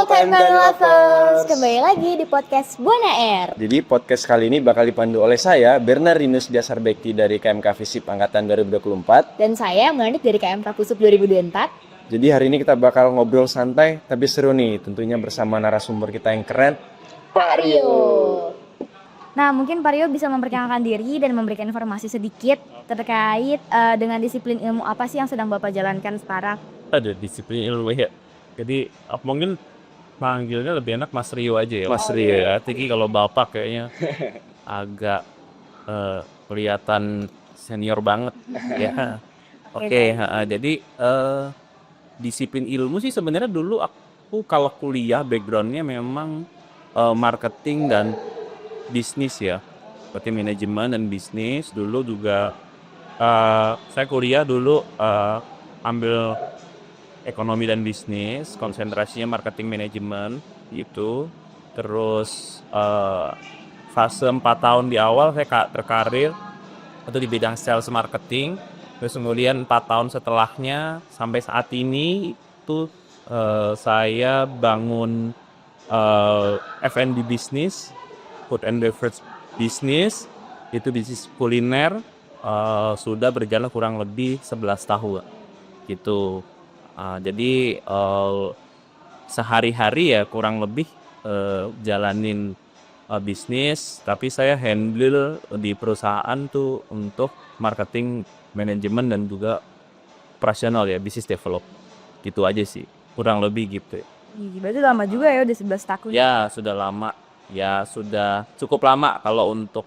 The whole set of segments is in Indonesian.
KM Lovers, kembali lagi di podcast Buana Air. Jadi podcast kali ini bakal dipandu oleh saya, Bernardinus Dasar Bekti dari KMK Visip Angkatan 2024. Dan saya Monik dari KM Prapusup 2024. Jadi hari ini kita bakal ngobrol santai tapi seru nih, tentunya bersama narasumber kita yang keren, Pak Rio. Nah, mungkin Pak Rio bisa memperkenalkan diri dan memberikan informasi sedikit terkait dengan disiplin ilmu apa sih yang sedang Bapak jalankan sekarang? Ada disiplin ilmu ya. Jadi mungkin manggilnya lebih enak Mas Rio aja ya. Mas Rio. Ya. Tinggi kalau bapak kayaknya agak kelihatan senior banget ya. Oke, jadi disiplin ilmu sih sebenarnya dulu aku kalau kuliah backgroundnya memang marketing dan bisnis ya. Seperti manajemen dan bisnis. Dulu juga saya kuliah dulu ambil ekonomi dan bisnis, konsentrasinya marketing manajemen gitu. Terus fase 4 tahun di awal saya terkarir itu di bidang sales marketing. Terus kemudian 4 tahun setelahnya sampai saat ini itu saya bangun F&B bisnis, food and beverage bisnis, itu bisnis kuliner sudah berjalan kurang lebih 11 tahun gitu. Jadi sehari-hari ya kurang lebih jalanin bisnis, tapi saya handle di perusahaan tuh untuk marketing, manajemen dan juga operasional ya, business develop. Gitu aja sih, kurang lebih gitu. Berarti lama juga ya, udah 11 tahun. Ya sudah lama, ya sudah cukup lama kalau untuk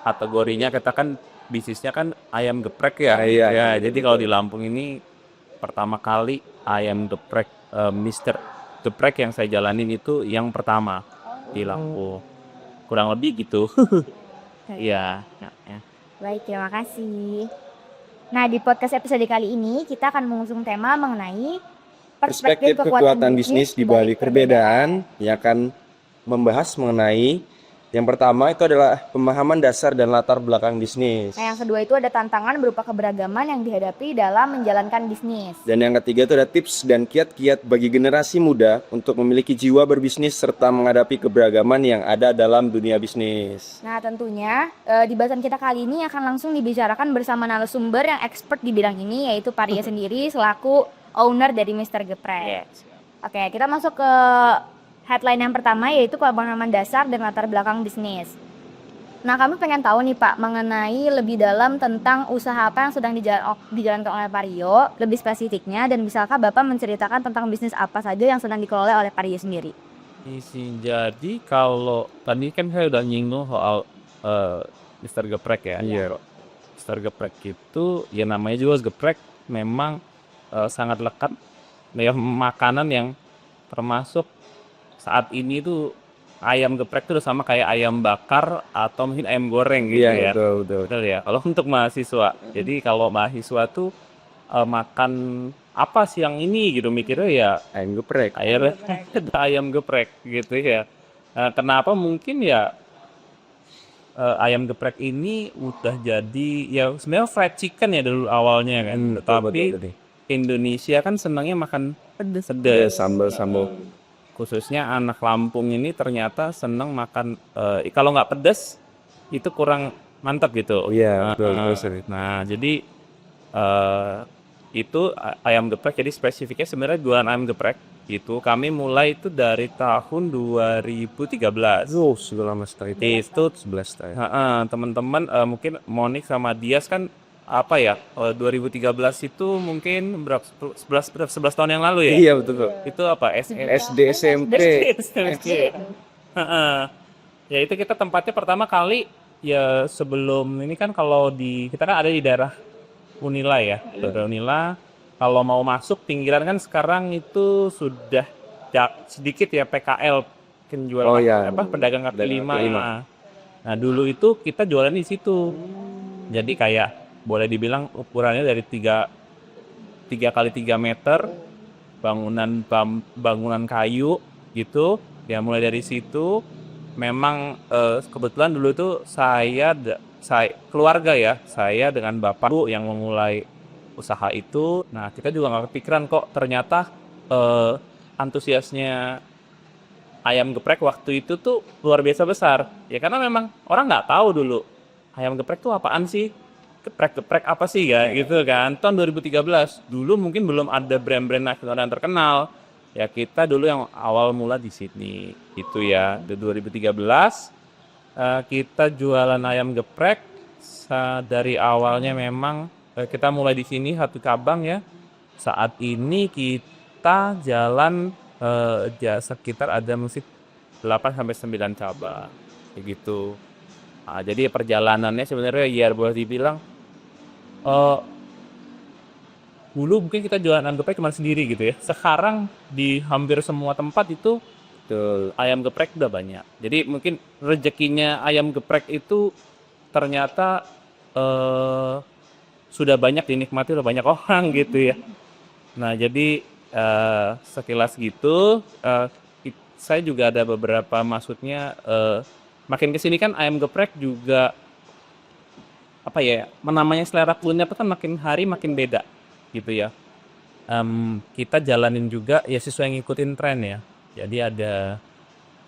kategorinya. Kita kan bisnisnya kan ayam geprek ya. Iya. Jadi kalau di Lampung ini pertama kali ayam geprek, Mr. Geprek yang saya jalanin itu yang pertama di Lampung. Kurang lebih gitu. Iya. Baik, terima kasih. Nah, di podcast episode kali ini kita akan mengusung tema mengenai perspektif kekuatan bisnis di balik perbedaan, yang akan membahas mengenai yang pertama itu adalah pemahaman dasar dan latar belakang bisnis. Nah, yang kedua itu ada tantangan berupa keberagaman yang dihadapi dalam menjalankan bisnis. Dan yang ketiga itu ada tips dan kiat-kiat bagi generasi muda untuk memiliki jiwa berbisnis serta menghadapi keberagaman yang ada dalam dunia bisnis. Nah, tentunya di bahasan kita kali ini akan langsung dibicarakan bersama narasumber yang expert di bidang ini, yaitu Pak Rio sendiri selaku owner dari Mr. Geprek. Oke, kita masuk ke headline yang pertama, yaitu pemahaman dasar dan latar belakang bisnis. Nah, kami pengen tahu nih Pak, mengenai lebih dalam tentang usaha apa yang sedang dijalankan oleh Pak Rio, lebih spesifiknya, dan bisakah Bapak menceritakan tentang bisnis apa saja yang sedang dikelola oleh Pak Rio sendiri? Jadi kalau tadi kan saya udah nyinggung soal Mr. Geprek ya. Iya. Mr. Geprek itu ya namanya juga geprek, memang sangat lekat ya, makanan yang termasuk saat ini tuh ayam geprek itu udah sama kayak ayam bakar atau mungkin ayam goreng gitu ya. Betul. Ya. Kalau untuk mahasiswa, jadi kalau mahasiswa tuh makan apa siang ini gitu, mikirnya ya Ayam geprek. ayam geprek gitu ya. Kenapa mungkin ya ayam geprek ini udah jadi ya sebenarnya fried chicken ya dulu awalnya kan. Tapi betul. Indonesia kan senangnya makan pedes. Sambal. Khususnya anak Lampung ini ternyata senang makan kalau nggak pedas itu kurang mantap gitu. Iya, betul. Nah, jadi itu ayam geprek. Jadi spesifiknya sebenarnya jualan ayam geprek itu kami mulai itu dari tahun 2013. Sudah lama sekali itu. 11 tahun. Teman-teman mungkin Monik sama Dias kan 2013 itu mungkin berapa 11 tahun yang lalu ya? Iya, betul. Itu apa? SD, SMP. Ya itu kita tempatnya pertama kali ya sebelum ini kan, kalau kita kan ada di daerah Unila ya. Daerah Unila, kalau mau masuk pinggiran kan sekarang itu sudah sedikit ya PKL mungkin jual pedagang kaki lima. Nah, dulu itu kita jualan di situ. Jadi kayak boleh dibilang ukurannya dari 3 kali 3 meter, bangunan kayu gitu ya. Mulai dari situ memang kebetulan dulu itu saya keluarga ya, saya dengan bapak yang memulai usaha itu. Nah, kita juga nggak kepikiran kok ternyata antusiasnya ayam geprek waktu itu tuh luar biasa besar. Ya karena memang orang nggak tahu dulu ayam geprek tuh apaan sih? Geprek-geprek apa sih ya gitu kan. Tahun 2013 dulu mungkin belum ada brand-brand nasional yang terkenal. Ya kita dulu yang awal mula di Sydney itu ya. Di 2013 kita jualan ayam geprek dari awalnya memang kita mulai di sini satu cabang ya. Saat ini kita jalan sekitar ada mesti 8 sampai 9 cabang kayak gitu. Nah, jadi perjalanannya sebenarnya ya boleh dibilang dulu mungkin kita jualan ayam geprek cuma sendiri gitu ya. Sekarang di hampir semua tempat itu ayam geprek udah banyak. Jadi mungkin rezekinya ayam geprek itu ternyata sudah banyak dinikmati oleh banyak orang gitu ya. Nah jadi sekilas gitu saya juga ada beberapa maksudnya makin kesini kan ayam geprek juga apa ya namanya selera kuliner itu kan makin hari makin beda gitu ya. Kita jalanin juga ya sesuai ngikutin tren ya. Jadi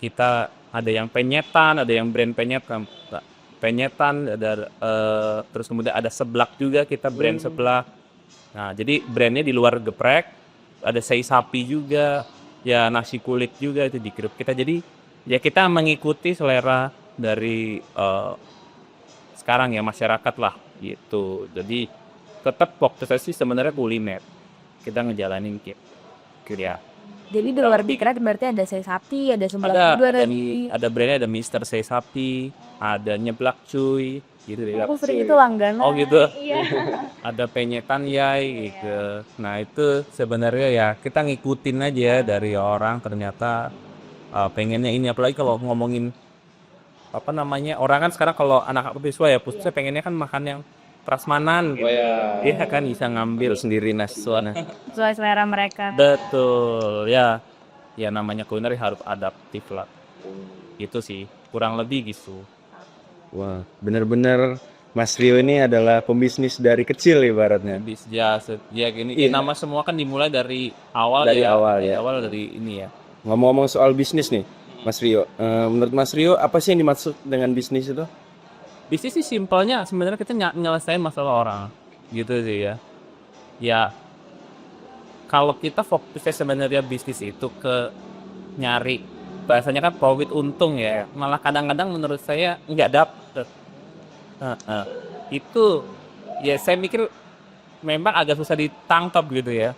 kita ada yang penyetan, ada yang brand penyetan, ada terus kemudian ada seblak juga kita brand seblak. Nah jadi brandnya di luar geprek, ada sei sapi juga, ya nasi kulit juga itu di grup kita. Jadi ya kita mengikuti selera dari sekarang ya masyarakat lah gitu. Jadi tetap waktu saya sih sebenarnya kuliner kita ngejalanin ya. Jadi di luar geprek berarti ada sei sapi, ada seblak juga, ada brandnya, ada Mister Sei Sapi, ada nyeblak cuy gitu deh. Aku sering itu langganan. Oh gitu. Iya. Ada penyetan yai gitu. Nah itu sebenarnya ya kita ngikutin aja dari orang ternyata pengennya ini, apalagi kalau ngomongin apa namanya orang kan sekarang kalau anak siswa ya khususnya pengennya kan makan yang prasmanan gitu. Dia kan bisa ngambil sendiri nasi suana. Sesuai selera mereka. Betul ya. Ya namanya kuliner harus adaptif lah. Itu sih kurang lebih gitu. Wah, benar-benar Mas Rio ini adalah pembisnis dari kecil ibaratnya. Ya gini. Nama semua kan dimulai dari awal Dari ya. awal ya. Awal dari ini ya. Ngomong-ngomong soal bisnis nih, Mas Rio. Menurut Mas Rio, apa sih yang dimaksud dengan bisnis itu? Bisnis sih simpelnya sebenarnya kita nyelesain masalah orang gitu sih ya. Ya kalau kita fokusnya sebenarnya bisnis itu ke nyari bahasanya kan profit untung ya. Malah kadang-kadang menurut saya nggak dapet. Itu ya saya mikir memang agak susah ditangkap gitu ya.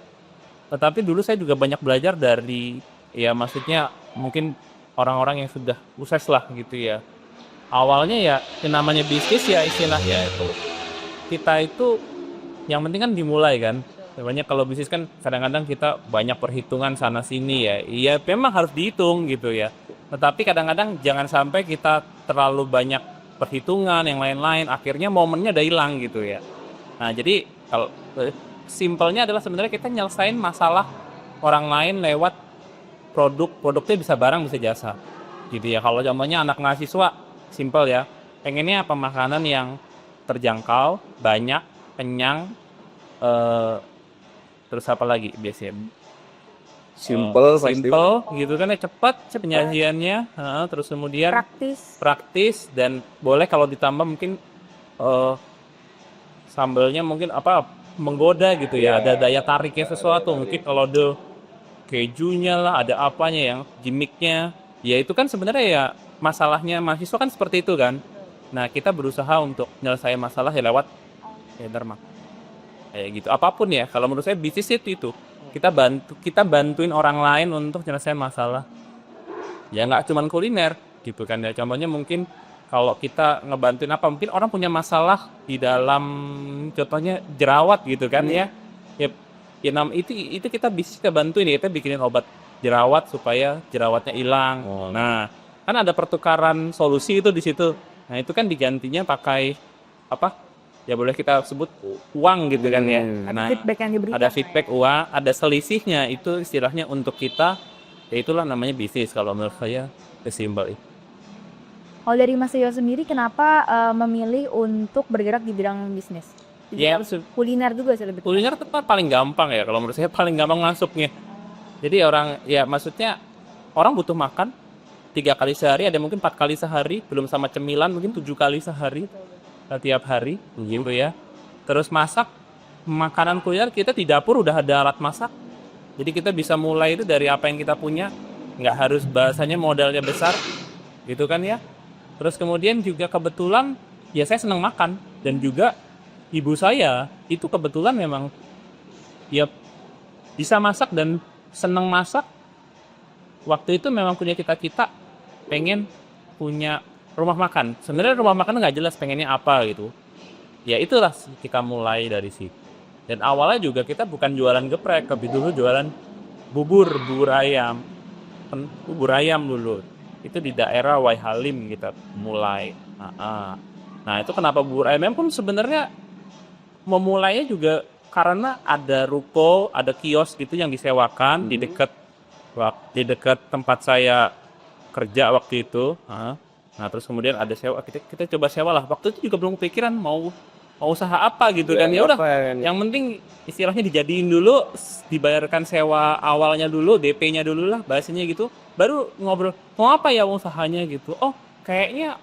Tetapi dulu saya juga banyak belajar dari ya maksudnya mungkin orang-orang yang sudah sukses lah gitu ya. Awalnya ya yang namanya bisnis ya istilahnya itu kita itu yang penting kan dimulai kan. Sebenarnya kalau bisnis kan kadang-kadang kita banyak perhitungan sana sini ya. Iya memang harus dihitung gitu ya. Tetapi kadang-kadang jangan sampai kita terlalu banyak perhitungan yang lain-lain akhirnya momennya udah hilang gitu ya. Nah jadi kalau simpelnya adalah sebenarnya kita nyelesain masalah orang lain lewat produknya bisa barang bisa jasa gitu ya. Kalau contohnya anak mahasiswa simpel ya, pengennya apa makanan yang terjangkau, banyak, kenyang, terus apa lagi biasanya? Simple gitu kan ya, cepat penyajiannya, terus kemudian praktis dan boleh kalau ditambah mungkin sambelnya mungkin apa menggoda gitu ya, ada daya tariknya sesuatu mungkin kalau ada kejunya lah, ada apanya yang gimmicknya, ya itu kan sebenarnya ya masalahnya mahasiswa kan seperti itu kan. Nah kita berusaha untuk nyelesain masalah ya lewat derma kayak gitu. Apapun ya kalau menurut saya bisnis itu kita bantuin orang lain untuk nyelesain masalah. Ya nggak cuma kuliner gitu kan ya. Contohnya mungkin kalau kita ngebantuin apa mungkin orang punya masalah di dalam contohnya jerawat gitu kan ya. Ya itu kita bisa bantuin ya, kita bikinin obat jerawat supaya jerawatnya hilang. Nah kan ada pertukaran solusi itu di situ. Nah itu kan digantinya pakai apa? Ya boleh kita sebut uang gitu kan ya. Nah, feedback yang diberikan. ada feedback uang, ada selisihnya itu istilahnya untuk kita. Ya itulah namanya bisnis kalau menurut saya sesimpel itu. Kalau dari Mas Rio sendiri kenapa memilih untuk bergerak di bidang bisnis? Ya Kuliner juga sih lebih. Kuliner itu paling gampang ya kalau menurut saya paling gampang masuknya. Jadi orang ya maksudnya orang butuh makan 3 kali sehari, ada mungkin 4 kali sehari, belum sama cemilan mungkin 7 kali sehari tiap hari gitu ya. Terus masak makanan kuliner kita di dapur udah ada alat masak. Jadi kita bisa mulai itu dari apa yang kita punya, nggak harus bahasanya modalnya besar gitu kan ya. Terus kemudian juga kebetulan ya saya senang makan, dan juga ibu saya itu kebetulan memang ya bisa masak dan senang masak. Waktu itu memang punya cita-cita pengen punya rumah makan. Sebenarnya rumah makan nggak jelas pengennya apa gitu. Ya itulah kita mulai dari situ. Dan awalnya juga kita bukan jualan geprek, tapi dulu jualan bubur ayam. Bubur ayam dulu. Itu di daerah Waihalim kita mulai. Nah itu kenapa bubur ayam pun sebenarnya memulainya juga karena ada ruko, ada kios gitu yang disewakan di dekat tempat saya kerja waktu itu. Nah terus kemudian ada sewa, kita coba sewa lah. Waktu itu juga belum kepikiran mau usaha apa gitu kan. Ya udah, yang penting istilahnya dijadiin dulu, dibayarkan sewa awalnya dulu, DP-nya dulu lah bahasanya gitu. Baru ngobrol mau apa ya usahanya gitu. Oh kayaknya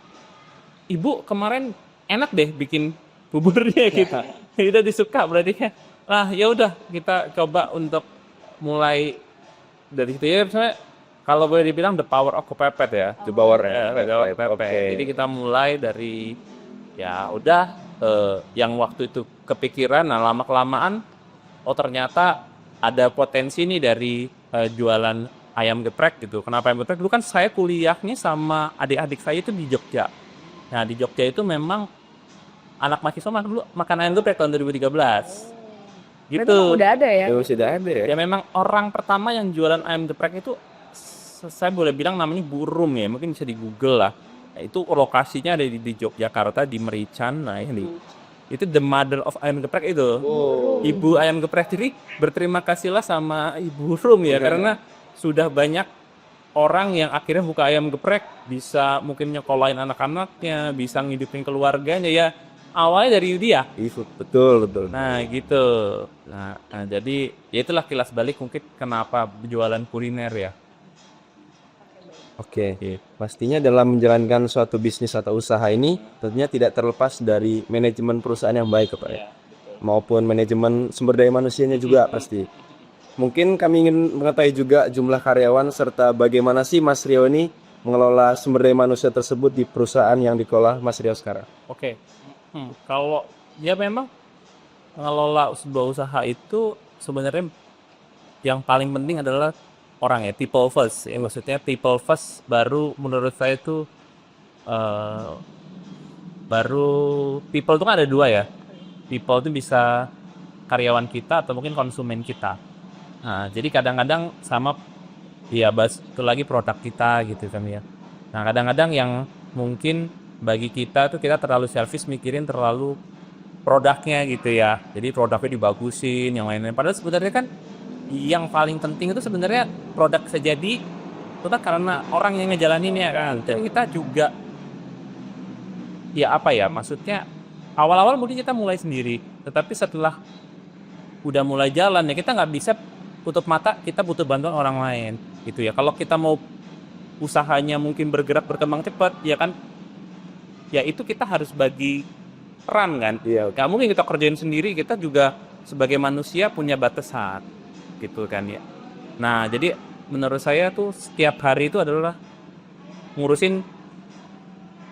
ibu kemarin enak deh bikin buburnya gitu. Kita disuka berarti ya. Nah ya udah kita coba untuk mulai dari situ ya. Misalnya kalau boleh dibilang the power of kepepet ya. The power Kepepet. Jadi kita mulai dari ya udah yang waktu itu kepikiran, nah lama kelamaan oh ternyata ada potensi nih dari jualan ayam geprek gitu. Kenapa ayam geprek? Dulu kan saya kuliahnya sama adik-adik saya itu di Jogja. Nah di Jogja itu memang anak mahasiswa dulu makan ayam geprek tahun 2013. Gitu. Udah ada ya? Sudah ada ya. Ya memang orang pertama yang jualan ayam geprek itu saya boleh bilang namanya Burum ya, mungkin bisa di Google lah. Nah, itu lokasinya ada di Yogyakarta di Merican. Nah ini itu the mother of ayam geprek itu. Ibu ayam geprek. Jadi berterima kasihlah sama Ibu Rum ya, karena sudah banyak orang yang akhirnya buka ayam geprek, bisa mungkin nyekolahin anak-anaknya, bisa ngidupin keluarganya ya. Awalnya dari dia. Betul. Nah gitu. Nah jadi ya itulah kilas balik mungkin kenapa jualan kuliner ya. Oke. Pastinya dalam menjalankan suatu bisnis atau usaha ini tentunya tidak terlepas dari manajemen perusahaan yang baik Pak ya. Maupun manajemen sumber daya manusianya juga pasti. Mungkin kami ingin mengetahui juga jumlah karyawan serta bagaimana sih Mas Rio ini mengelola sumber daya manusia tersebut di perusahaan yang dikelola Mas Rio sekarang. Oke. Kalau ya memang mengelola sebuah usaha itu sebenarnya yang paling penting adalah orang ya, people first ya, maksudnya people first, baru menurut saya itu baru people itu kan ada dua ya, people itu bisa karyawan kita atau mungkin konsumen kita. Nah jadi kadang-kadang sama ya bahas itu lagi produk kita gitu kan ya. Nah kadang-kadang yang mungkin bagi kita tuh kita terlalu selfish, mikirin terlalu produknya gitu ya, jadi produknya dibagusin yang lain-lain, padahal sebenarnya kan yang paling penting itu sebenarnya produk sejadi itu kan karena orang yang ngejalaninnya kan. Dan kita juga ya apa ya, maksudnya awal-awal mungkin kita mulai sendiri, tetapi setelah udah mulai jalan ya kita nggak bisa tutup mata, kita butuh bantuan orang lain gitu ya. Kalau kita mau usahanya mungkin bergerak berkembang cepat ya kan, ya itu kita harus bagi peran kan. Nggak mungkin kita kerjain sendiri, kita juga sebagai manusia punya batasan gitu kan ya. Nah jadi menurut saya tuh setiap hari itu adalah ngurusin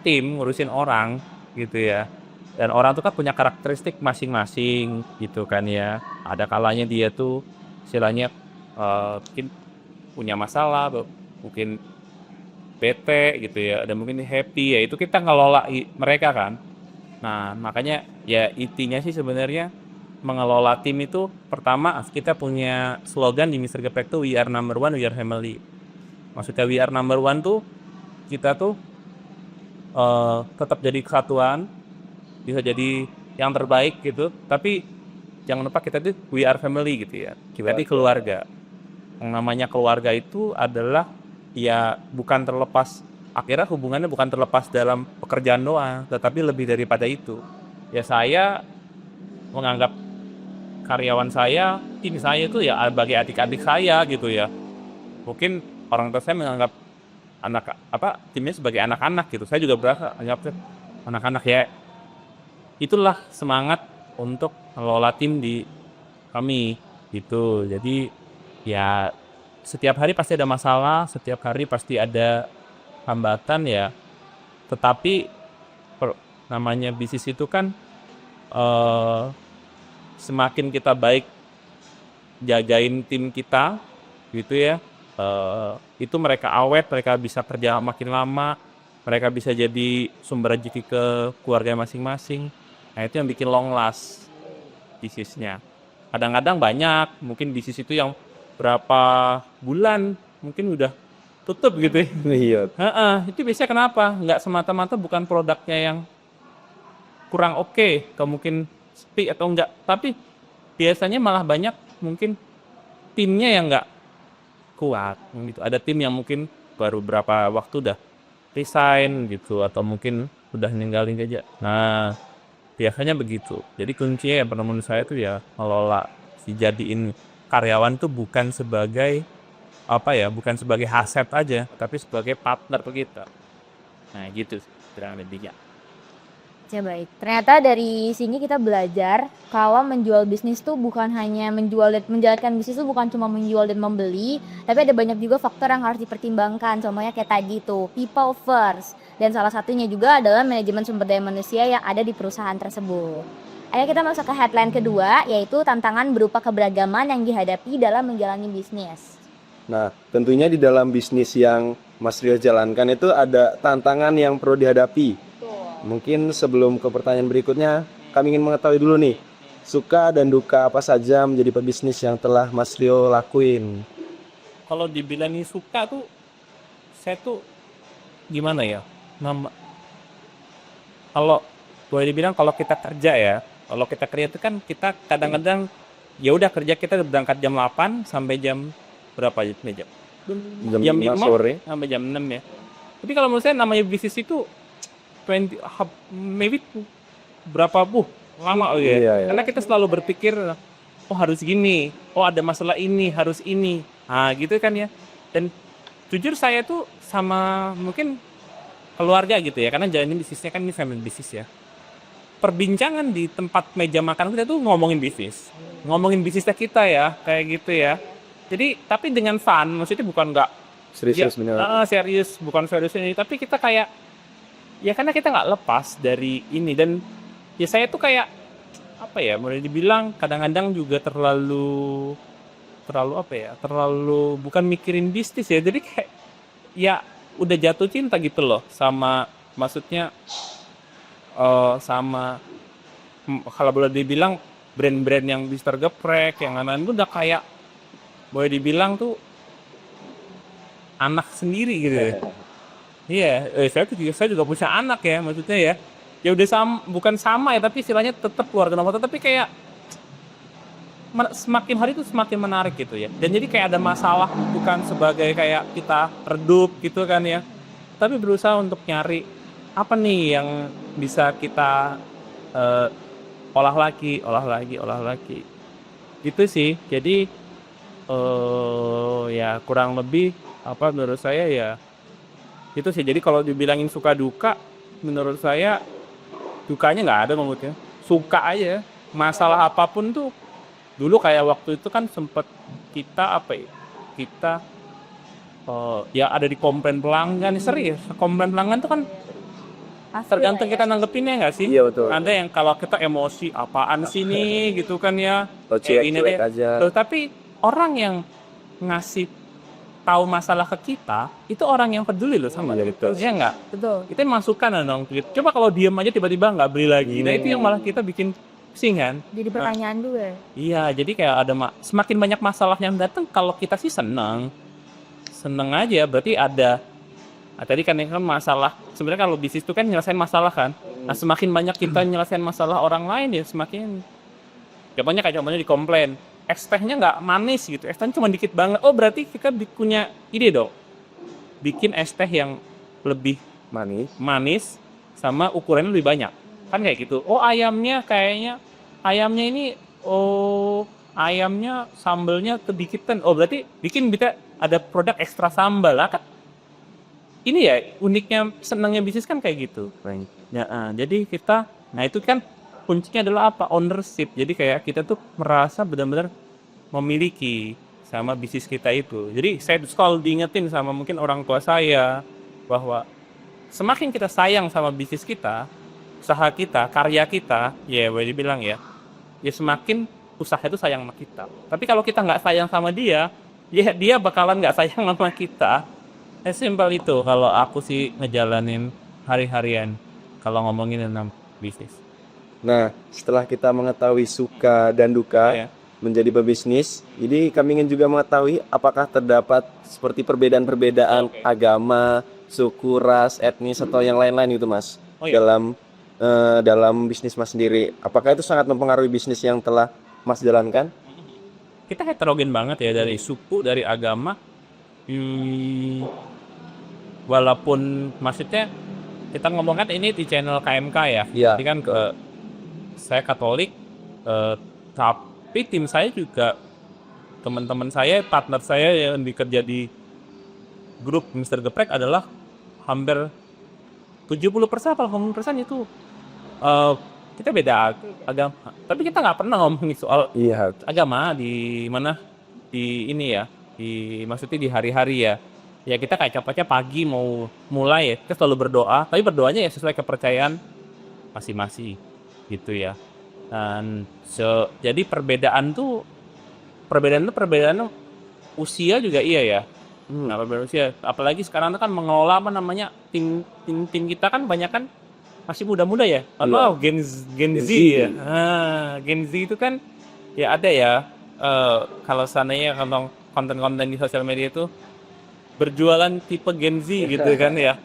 tim, ngurusin orang gitu ya. Dan orang tuh kan punya karakteristik masing-masing gitu kan ya. Ada kalanya dia tuh istilahnya mungkin punya masalah, mungkin bete gitu ya, ada mungkin happy ya, itu kita ngelola mereka kan. Nah makanya ya intinya sih sebenarnya mengelola tim itu, pertama kita punya slogan di Mr. Geprek tuh we are number one, we are family. Maksudnya we are number one tuh kita tuh tetap jadi kesatuan, bisa jadi yang terbaik gitu, tapi jangan lupa kita tuh we are family gitu ya, kita di keluarga. Yang namanya keluarga itu adalah ya bukan terlepas, akhirnya hubungannya bukan terlepas dalam pekerjaan doang, tetapi lebih daripada itu. Ya saya menganggap karyawan saya, tim saya itu ya bagi adik-adik saya gitu ya. Mungkin orang tua saya menganggap timnya sebagai anak-anak gitu. Saya juga berasa anggap anak-anak ya. Itulah semangat untuk mengelola tim di kami gitu. Jadi ya setiap hari pasti ada masalah, setiap hari pasti ada hambatan ya. Tetapi namanya bisnis itu kan eh, semakin kita baik jagain tim kita gitu ya, itu mereka awet, mereka bisa kerja makin lama, mereka bisa jadi sumber rezeki ke keluarga masing-masing. Nah itu yang bikin long last bisnisnya. Kadang-kadang banyak mungkin bisnis itu yang berapa bulan mungkin udah tutup gitu ya. Iya. Itu biasanya kenapa? Nggak semata-mata bukan produknya yang kurang oke, mungkin sepi atau enggak, tapi biasanya malah banyak mungkin timnya yang nggak kuat gitu. Ada tim yang mungkin baru berapa waktu udah resign gitu, atau mungkin udah ninggalin aja. Nah, biasanya begitu. Jadi kuncinya yang menurut saya tuh ya ngelola, jadiin karyawan tuh bukan sebagai bukan sebagai aset aja, tapi sebagai partner kita. Nah gitu kurang lebihnya. Oke, baik. Ternyata dari sini kita belajar kalau menjual bisnis tuh bukan hanya menjual dan menjalankan bisnis tuh bukan cuma menjual dan membeli, tapi ada banyak juga faktor yang harus dipertimbangkan. Contohnya kayak tadi tuh, people first. Dan salah satunya juga adalah manajemen sumber daya manusia yang ada di perusahaan tersebut. Ayo kita masuk ke headline kedua, yaitu tantangan berupa keberagaman yang dihadapi dalam menjalani bisnis. Nah, tentunya di dalam bisnis yang Mas Rio jalankan itu ada tantangan yang perlu dihadapi. Mungkin sebelum ke pertanyaan berikutnya, kami ingin mengetahui dulu nih, suka dan duka apa saja menjadi pebisnis yang telah Mas Rio lakuin. Kalau dibilangin suka tuh, saya tuh gimana ya? Kalau boleh dibilang kalau kita kerja ya, kalau kita kerja itu kan kita kadang-kadang ya udah kerja, kita berangkat jam 8 sampai jam berapa jam? Jam 5 sore sampai jam 6 ya. Tapi kalau menurut saya namanya bisnis itu 20 maybe berapa lama ya. Iya. Karena kita selalu berpikir oh harus gini, oh ada masalah ini, harus ini. Nah, gitu kan ya. Dan jujur saya tuh sama mungkin keluarga gitu ya, karena jalanin bisnisnya kan ini family bisnis ya. Perbincangan di tempat meja makan kita tuh ngomongin bisnisnya kita ya, kayak gitu ya. Jadi tapi dengan fun, maksudnya bukan nggak serius benar. serius, bukan serius ini, tapi kita kayak ya karena kita nggak lepas dari ini. Dan ya saya tuh kayak boleh dibilang kadang-kadang juga terlalu bukan mikirin bisnis ya, jadi kayak ya udah jatuh cinta gitu loh sama, maksudnya sama kalau boleh dibilang brand-brand yang Mister Geprek yang lain-lain tuh udah kayak boleh dibilang tuh anak sendiri gitu ya. Iya, saya juga punya anak ya, maksudnya ya. Ya udah bukan sama ya, tapi istilahnya tetap keluarga nomor, tapi kayak semakin hari itu semakin menarik gitu ya. Dan jadi kayak ada masalah bukan sebagai kayak kita redup gitu kan ya, tapi berusaha untuk nyari apa nih yang bisa kita olah lagi. Gitu sih. Jadi ya kurang lebih menurut saya ya itu sih. Jadi kalau dibilangin suka duka, menurut saya dukanya nggak ada menurutnya. Suka aja. Masalah apapun tuh dulu kayak waktu itu kan sempet kita ya ada di komplain pelanggan. Serius, komplain pelanggan tuh kan tergantung kita nanggepinnya nggak sih? Iya betul. Ada yang kalau kita emosi apaan sih nih gitu kan ya. Cuek aja. Loh, tapi orang yang ngasih tahu masalah ke kita itu orang yang peduli loh sama kita. Iya nggak? Betul. Kita masukan dong. Coba kalau diem aja tiba-tiba nggak beli lagi. Nah itu yang malah kita bikin pusing kan. Jadi pertanyaan juga. Iya, jadi kayak ada semakin banyak masalah yang datang, kalau kita sih seneng aja. Berarti ada. Nah, tadi kan masalah. Sebenarnya kalau bisnis itu kan nyelesain masalah kan. Nah semakin banyak kita nyelesain masalah orang lain ya semakin. Contohnya di komplain. Es tehnya nggak manis gitu, es tehnya cuma dikit banget. Oh berarti kita punya ide dong, bikin es teh yang lebih manis sama ukurannya lebih banyak, kan kayak gitu. Oh ayamnya ini ayamnya sambelnya kedikitan. Oh berarti bikin kita ada produk ekstra sambal lah kan. ini ya uniknya senangnya bisnis kan kayak gitu. Ya, jadi kita, nah itu kan kuncinya adalah apa? Ownership. Jadi kayak kita tuh merasa benar-benar memiliki sama bisnis kita itu. Jadi saya selalu diingetin sama mungkin orang tua saya bahwa semakin kita sayang sama bisnis kita, usaha kita, karya kita, ya boleh dibilang ya semakin usaha itu sayang sama kita. Tapi kalau kita nggak sayang sama dia, ya dia bakalan nggak sayang sama kita. Simpel itu kalau aku sih ngejalanin hari-harian kalau ngomongin tentang bisnis. Nah, setelah kita mengetahui suka dan duka Ya. menjadi pebisnis, jadi kami ingin juga mengetahui apakah terdapat seperti perbedaan-perbedaan agama, suku, ras, etnis atau yang lain-lain gitu, Mas. Oh, iya. Dalam bisnis Mas sendiri. Apakah itu sangat mempengaruhi bisnis yang telah Mas jalankan? Kita heterogen banget ya dari suku, dari agama. Walaupun maksudnya kita ngomong kan ini di channel KMK ya. Iya. Jadi kan saya Katolik, tapi tim saya juga teman-teman saya, partner saya yang dikerja di grup Mr. Geprek adalah hampir 70% atau 80% itu kita beda agama. Tapi kita nggak pernah ngomongin soal Iya. agama di mana di ini ya, maksudnya di hari-hari ya. Ya kita kayak capeknya pagi mau mulai ya, kita selalu berdoa, tapi berdoanya ya sesuai kepercayaan masing-masing gitu ya. Dan jadi perbedaan usia juga iya ya. Nah, perbedaan usia, apalagi sekarang itu kan mengelola apa namanya tim kita kan banyak kan masih muda-muda ya, atau Gen Z ya. Gen Z itu kan ya ada ya, kalau sananya kalau konten-konten di sosial media itu berjualan tipe Gen Z gitu kan ya.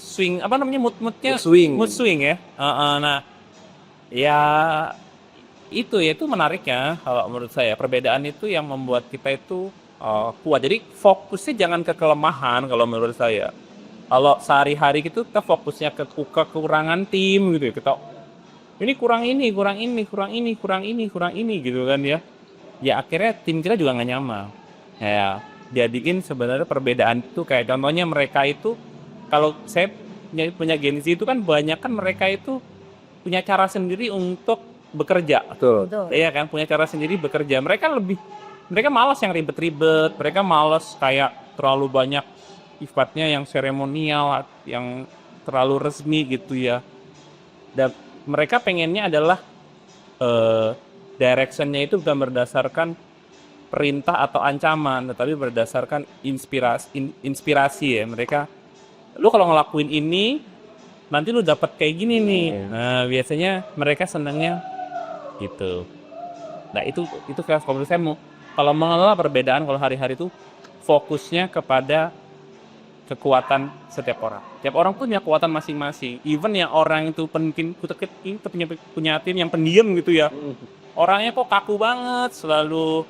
Swing apa namanya mood-moodnya mood swing ya. Nah ya itu menariknya kalau menurut saya, perbedaan itu yang membuat kita itu kuat. Jadi fokusnya jangan ke kelemahan kalau menurut saya. Kalau sehari-hari gitu kita fokusnya ke kekurangan tim gitu ya. Kita ini kurang ini gitu kan ya. Ya akhirnya tim kita juga nggak nyaman. Ya jadiin sebenarnya perbedaan itu kayak contohnya mereka itu, kalau saya punya Gen Z itu kan banyak kan mereka itu punya cara sendiri untuk bekerja. Betul. Iya kan, punya cara sendiri bekerja. Mereka malas yang ribet-ribet, mereka malas kayak terlalu banyak sifatnya yang seremonial, yang terlalu resmi gitu ya. Dan mereka pengennya adalah directionnya itu bukan berdasarkan perintah atau ancaman, tetapi berdasarkan inspirasi ya. Mereka, lu kalau ngelakuin ini nanti lu dapat kayak gini nih. Nah biasanya mereka senangnya gitu. Nah itu kalau menurut saya kalau mengelola perbedaan, kalau hari-hari itu fokusnya kepada kekuatan setiap orang. Setiap orang punya kekuatan masing-masing. Even yang orang itu penting kita punya tim yang pendiam gitu ya. Orangnya kok kaku banget, selalu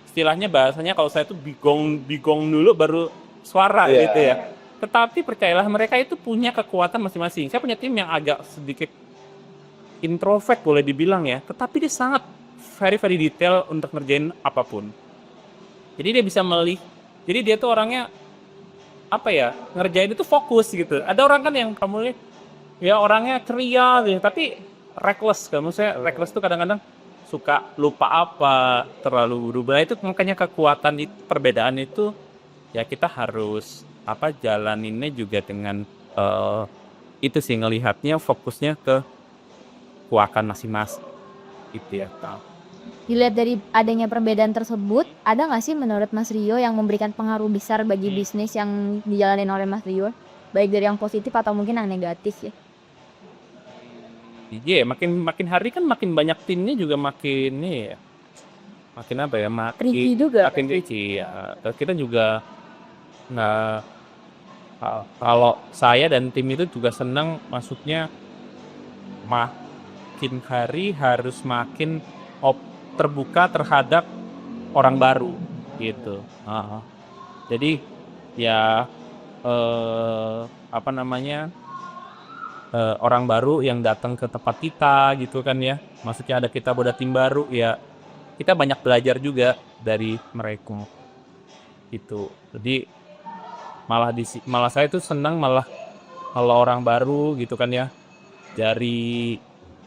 istilahnya bahasanya kalau saya tuh bigong dulu baru suara gitu ya. Tetapi percayalah mereka itu punya kekuatan masing-masing. Saya punya tim yang agak sedikit introvert boleh dibilang ya, tetapi dia sangat very very detail untuk ngerjain apapun. Jadi dia bisa jadi dia tuh orangnya apa ya, ngerjain itu fokus gitu. Ada orang kan yang kamu lihat ya orangnya ceria gitu, tapi reckless kan. Maksudnya reckless tuh kadang-kadang suka lupa apa, terlalu berubah. Itu makanya kekuatan perbedaan itu ya kita harus jalaninnya juga dengan itu sih, ngelihatnya fokusnya ke kekuatan masing-masing gitu ya. Dilihat dari adanya perbedaan tersebut, ada nggak sih menurut Mas Rio yang memberikan pengaruh besar bagi bisnis yang dijalanin oleh Mas Rio? Baik dari yang positif atau mungkin yang negatif ya? Iya, makin hari kan makin banyak timnya juga makin Tricky juga. Makin tricky ya. Kita juga nggak, kalau saya dan tim itu juga senang, maksudnya makin hari harus makin terbuka terhadap orang baru gitu. Jadi ya orang baru yang datang ke tempat kita gitu kan ya, maksudnya ada kita buat tim baru ya, kita banyak belajar juga dari mereka. gitu. Jadi malah saya tuh senang malah kalau orang baru gitu kan ya, dari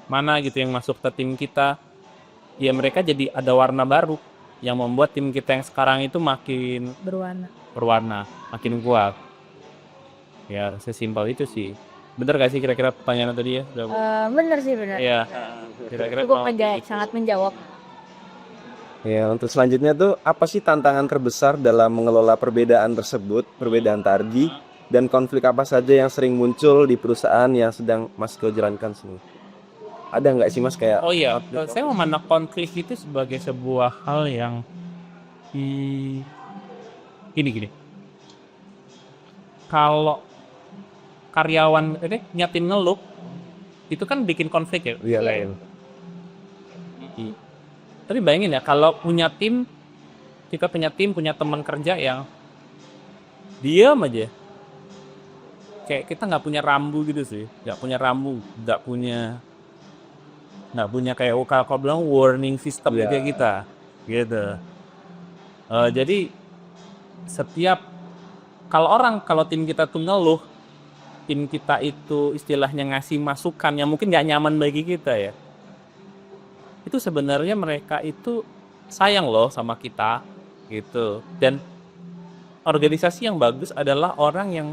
mana gitu yang masuk ke tim kita, ya mereka jadi ada warna baru yang membuat tim kita yang sekarang itu makin Berwarna. berwarna, makin kuat. Ya sesimpel itu sih. Bener gak sih kira-kira pertanyaan tadi ya? Bener sih, bener. Iya, kira-kira Cukup kurang lebih gitu. sangat menjawab. Ya, untuk selanjutnya tuh apa sih tantangan terbesar dalam mengelola perbedaan tersebut, perbedaan targi, dan konflik apa saja yang sering muncul di perusahaan yang sedang Mas Ko jalankan semua? Ada nggak sih Mas kayak Oh iya, saya memandang konflik itu sebagai sebuah hal yang gini. Kalau karyawan ini nyatin ngeluh, itu kan bikin konflik ya. Iya lain? Tapi bayangin ya, kalau kita punya tim, punya teman kerja yang diam aja. Kayak kita nggak punya rambu gitu sih, nggak punya kayak kalau bilang warning system Iya. kayak kita, gitu. Jadi kalau tim kita tuh ngeluh, tim kita itu istilahnya ngasih masukan yang mungkin nggak nyaman bagi kita ya, itu sebenarnya mereka itu sayang loh sama kita gitu. Dan organisasi yang bagus adalah orang yang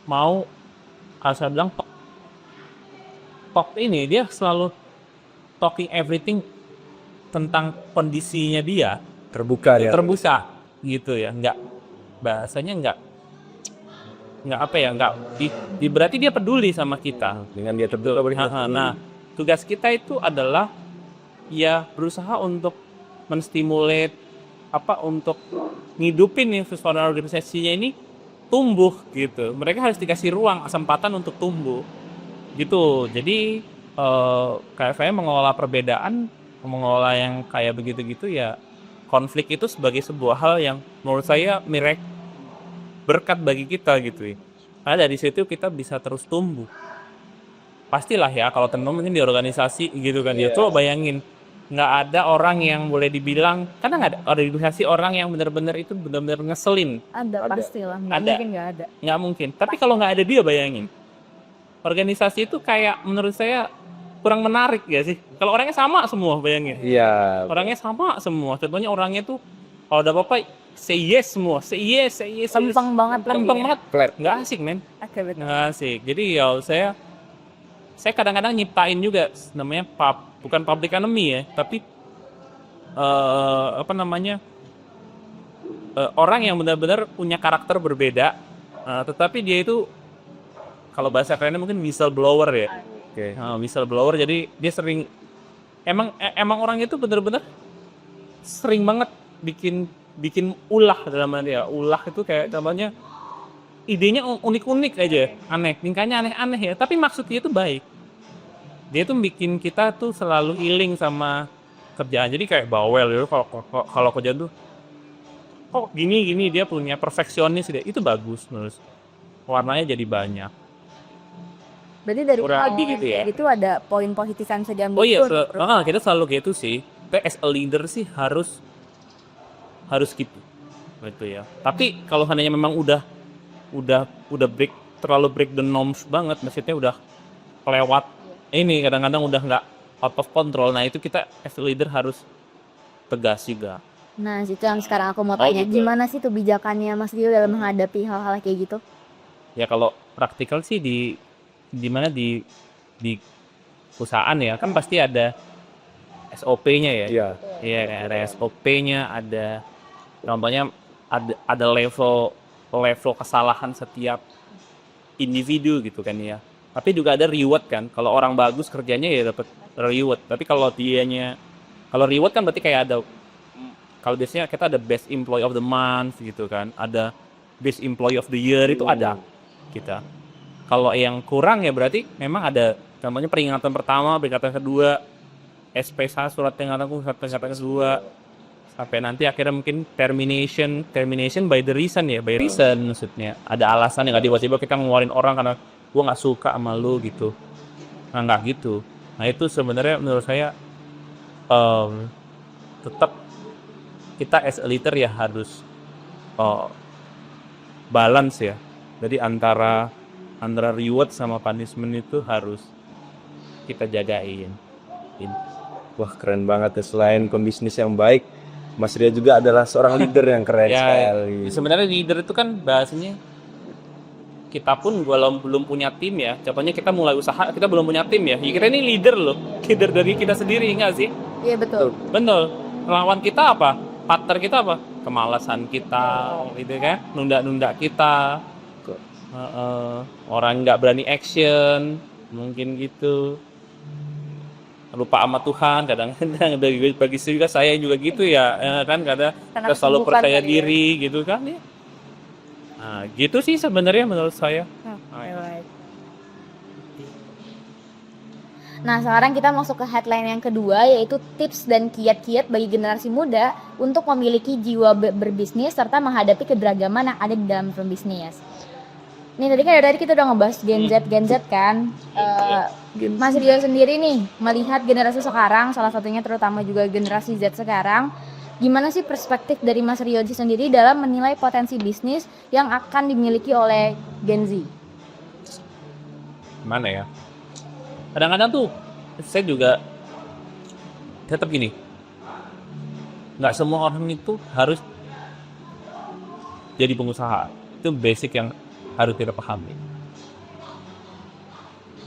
mau, kalau saya bilang top ini dia selalu talking everything tentang kondisinya dia, Terbuka ya? terbuka gitu ya, bahasanya nggak berarti dia peduli sama kita. Dengan dia terbuka Nah, tugas kita itu adalah ya berusaha untuk menstimulate untuk ngidupin nih sesuatu organisasinya ini tumbuh gitu. Mereka harus dikasih ruang, kesempatan untuk tumbuh gitu. Jadi kayak saya mengelola perbedaan, mengelola yang kayak begitu-gitu ya, konflik itu sebagai sebuah hal yang menurut saya berkat bagi kita gitu ya. Karena dari situ kita bisa terus tumbuh. Pastilah ya kalau teman-teman di organisasi gitu kan ya. Coba bayangin, nggak ada orang yang boleh dibilang, karena nggak ada organisasi orang yang benar-benar ngeselin. Ada pastilah, nggak Ada. mungkin nggak ada. Nggak mungkin. Tapi kalau nggak ada dia, bayangin. Organisasi itu kayak menurut saya kurang menarik ya sih. Kalau orangnya sama semua, bayangin. Iya. Orangnya sama semua. Contohnya orangnya tuh kalau ada apa-apa say yes semua. Say yes. Lempeng banget. Lempeng banget. Flat. Nggak asik, men. Oke, betul. Nggak asik. Jadi ya saya kadang-kadang nyiptain juga namanya bukan public enemy ya, tapi orang yang benar-benar punya karakter berbeda, tetapi dia itu kalau bahasa kerennya mungkin whistleblower ya. Oke. Whistleblower, jadi dia sering emang orang itu benar-benar sering banget bikin ulah dalam dia. Ulah itu kayak namanya idenya unik-unik aja, aneh, tingkahnya aneh-aneh ya, tapi maksudnya itu baik. Dia tuh bikin kita tuh selalu healing sama kerjaan. Jadi kayak bawel gitu kalau kerjaan tuh kok gini dia punya perfeksionis dia. Itu bagus menurut. Warnanya jadi banyak. Berarti dari Kurang hal lebih gitu ya. itu ada poin positif yang bisa diambil. Oh iya, tuh. kita selalu gitu sih. Kita as a leader sih harus gitu. Gitu ya. Tapi kalau seandainya memang udah terlalu break the norms banget, maksudnya udah kelewat ini, kadang-kadang udah nggak out of control. Nah, itu kita as a leader harus tegas juga. Nah, itu yang sekarang aku mau tanya. gitu. Gimana sih tuh bijakannya Mas Dio dalam menghadapi hal-hal kayak gitu? Ya kalau praktikal sih di perusahaan ya, kan pasti ada SOP-nya ya. Iya. Iya, ada SOP-nya, ada contohnya ada level kesalahan setiap individu gitu kan ya. Tapi juga ada reward kan. Kalau orang bagus kerjanya ya dapat reward. Tapi kalau reward kan berarti kayak ada, kalau biasanya kita ada best employee of the month gitu kan. Ada best employee of the year, itu ada kita. Kalau yang kurang ya berarti memang ada contohnya peringatan pertama, peringatan kedua, SPSH, surat peringatan kedua, sampai nanti akhirnya mungkin termination by the reason ya, by reason maksudnya ada alasan yang nggak tiba-tiba kita ngeluarin orang karena gua nggak suka sama lu gitu. Nah, nggak gitu. Nah, itu sebenarnya menurut saya tetap kita as a leader ya harus oh, balance ya. Jadi antara reward sama punishment itu harus kita jagain. Wah, keren banget ya. Selain pembisnis yang baik, Mas Ria juga adalah seorang leader yang keren Ya, sekali. sebenarnya leader itu kan bahasanya kita pun belum punya tim ya. Contohnya kita mulai usaha, kita belum punya tim ya. Kira ini leader loh, leader dari kita sendiri enggak sih? Iya betul. Betul. Lawan kita apa? Partner kita apa? Kemalasan kita, gitu kan? Nunda-nunda kita. Orang nggak berani action, mungkin gitu. Lupa sama Tuhan, kadang-kadang bagi juga saya juga gitu ya, kan kadang Karena kita selalu kesibukan percaya kali ya. diri gitu kan ya. Nah, gitu sih sebenarnya menurut saya. Alright. Nah, sekarang kita masuk ke headline yang kedua, yaitu tips dan kiat-kiat bagi generasi muda untuk memiliki jiwa berbisnis serta menghadapi keberagaman yang ada di dalam berbisnis. Nih tadi kan dari kita udah ngebahas Gen Z kan. Mas Rio sendiri nih melihat generasi sekarang, salah satunya terutama juga generasi Z sekarang, gimana sih perspektif dari Mas Rio sendiri dalam menilai potensi bisnis yang akan dimiliki oleh Gen Z? Gimana ya? Kadang-kadang tuh saya juga tetap gini. Nggak semua orang itu harus jadi pengusaha. Itu basic yang harus kita pahami.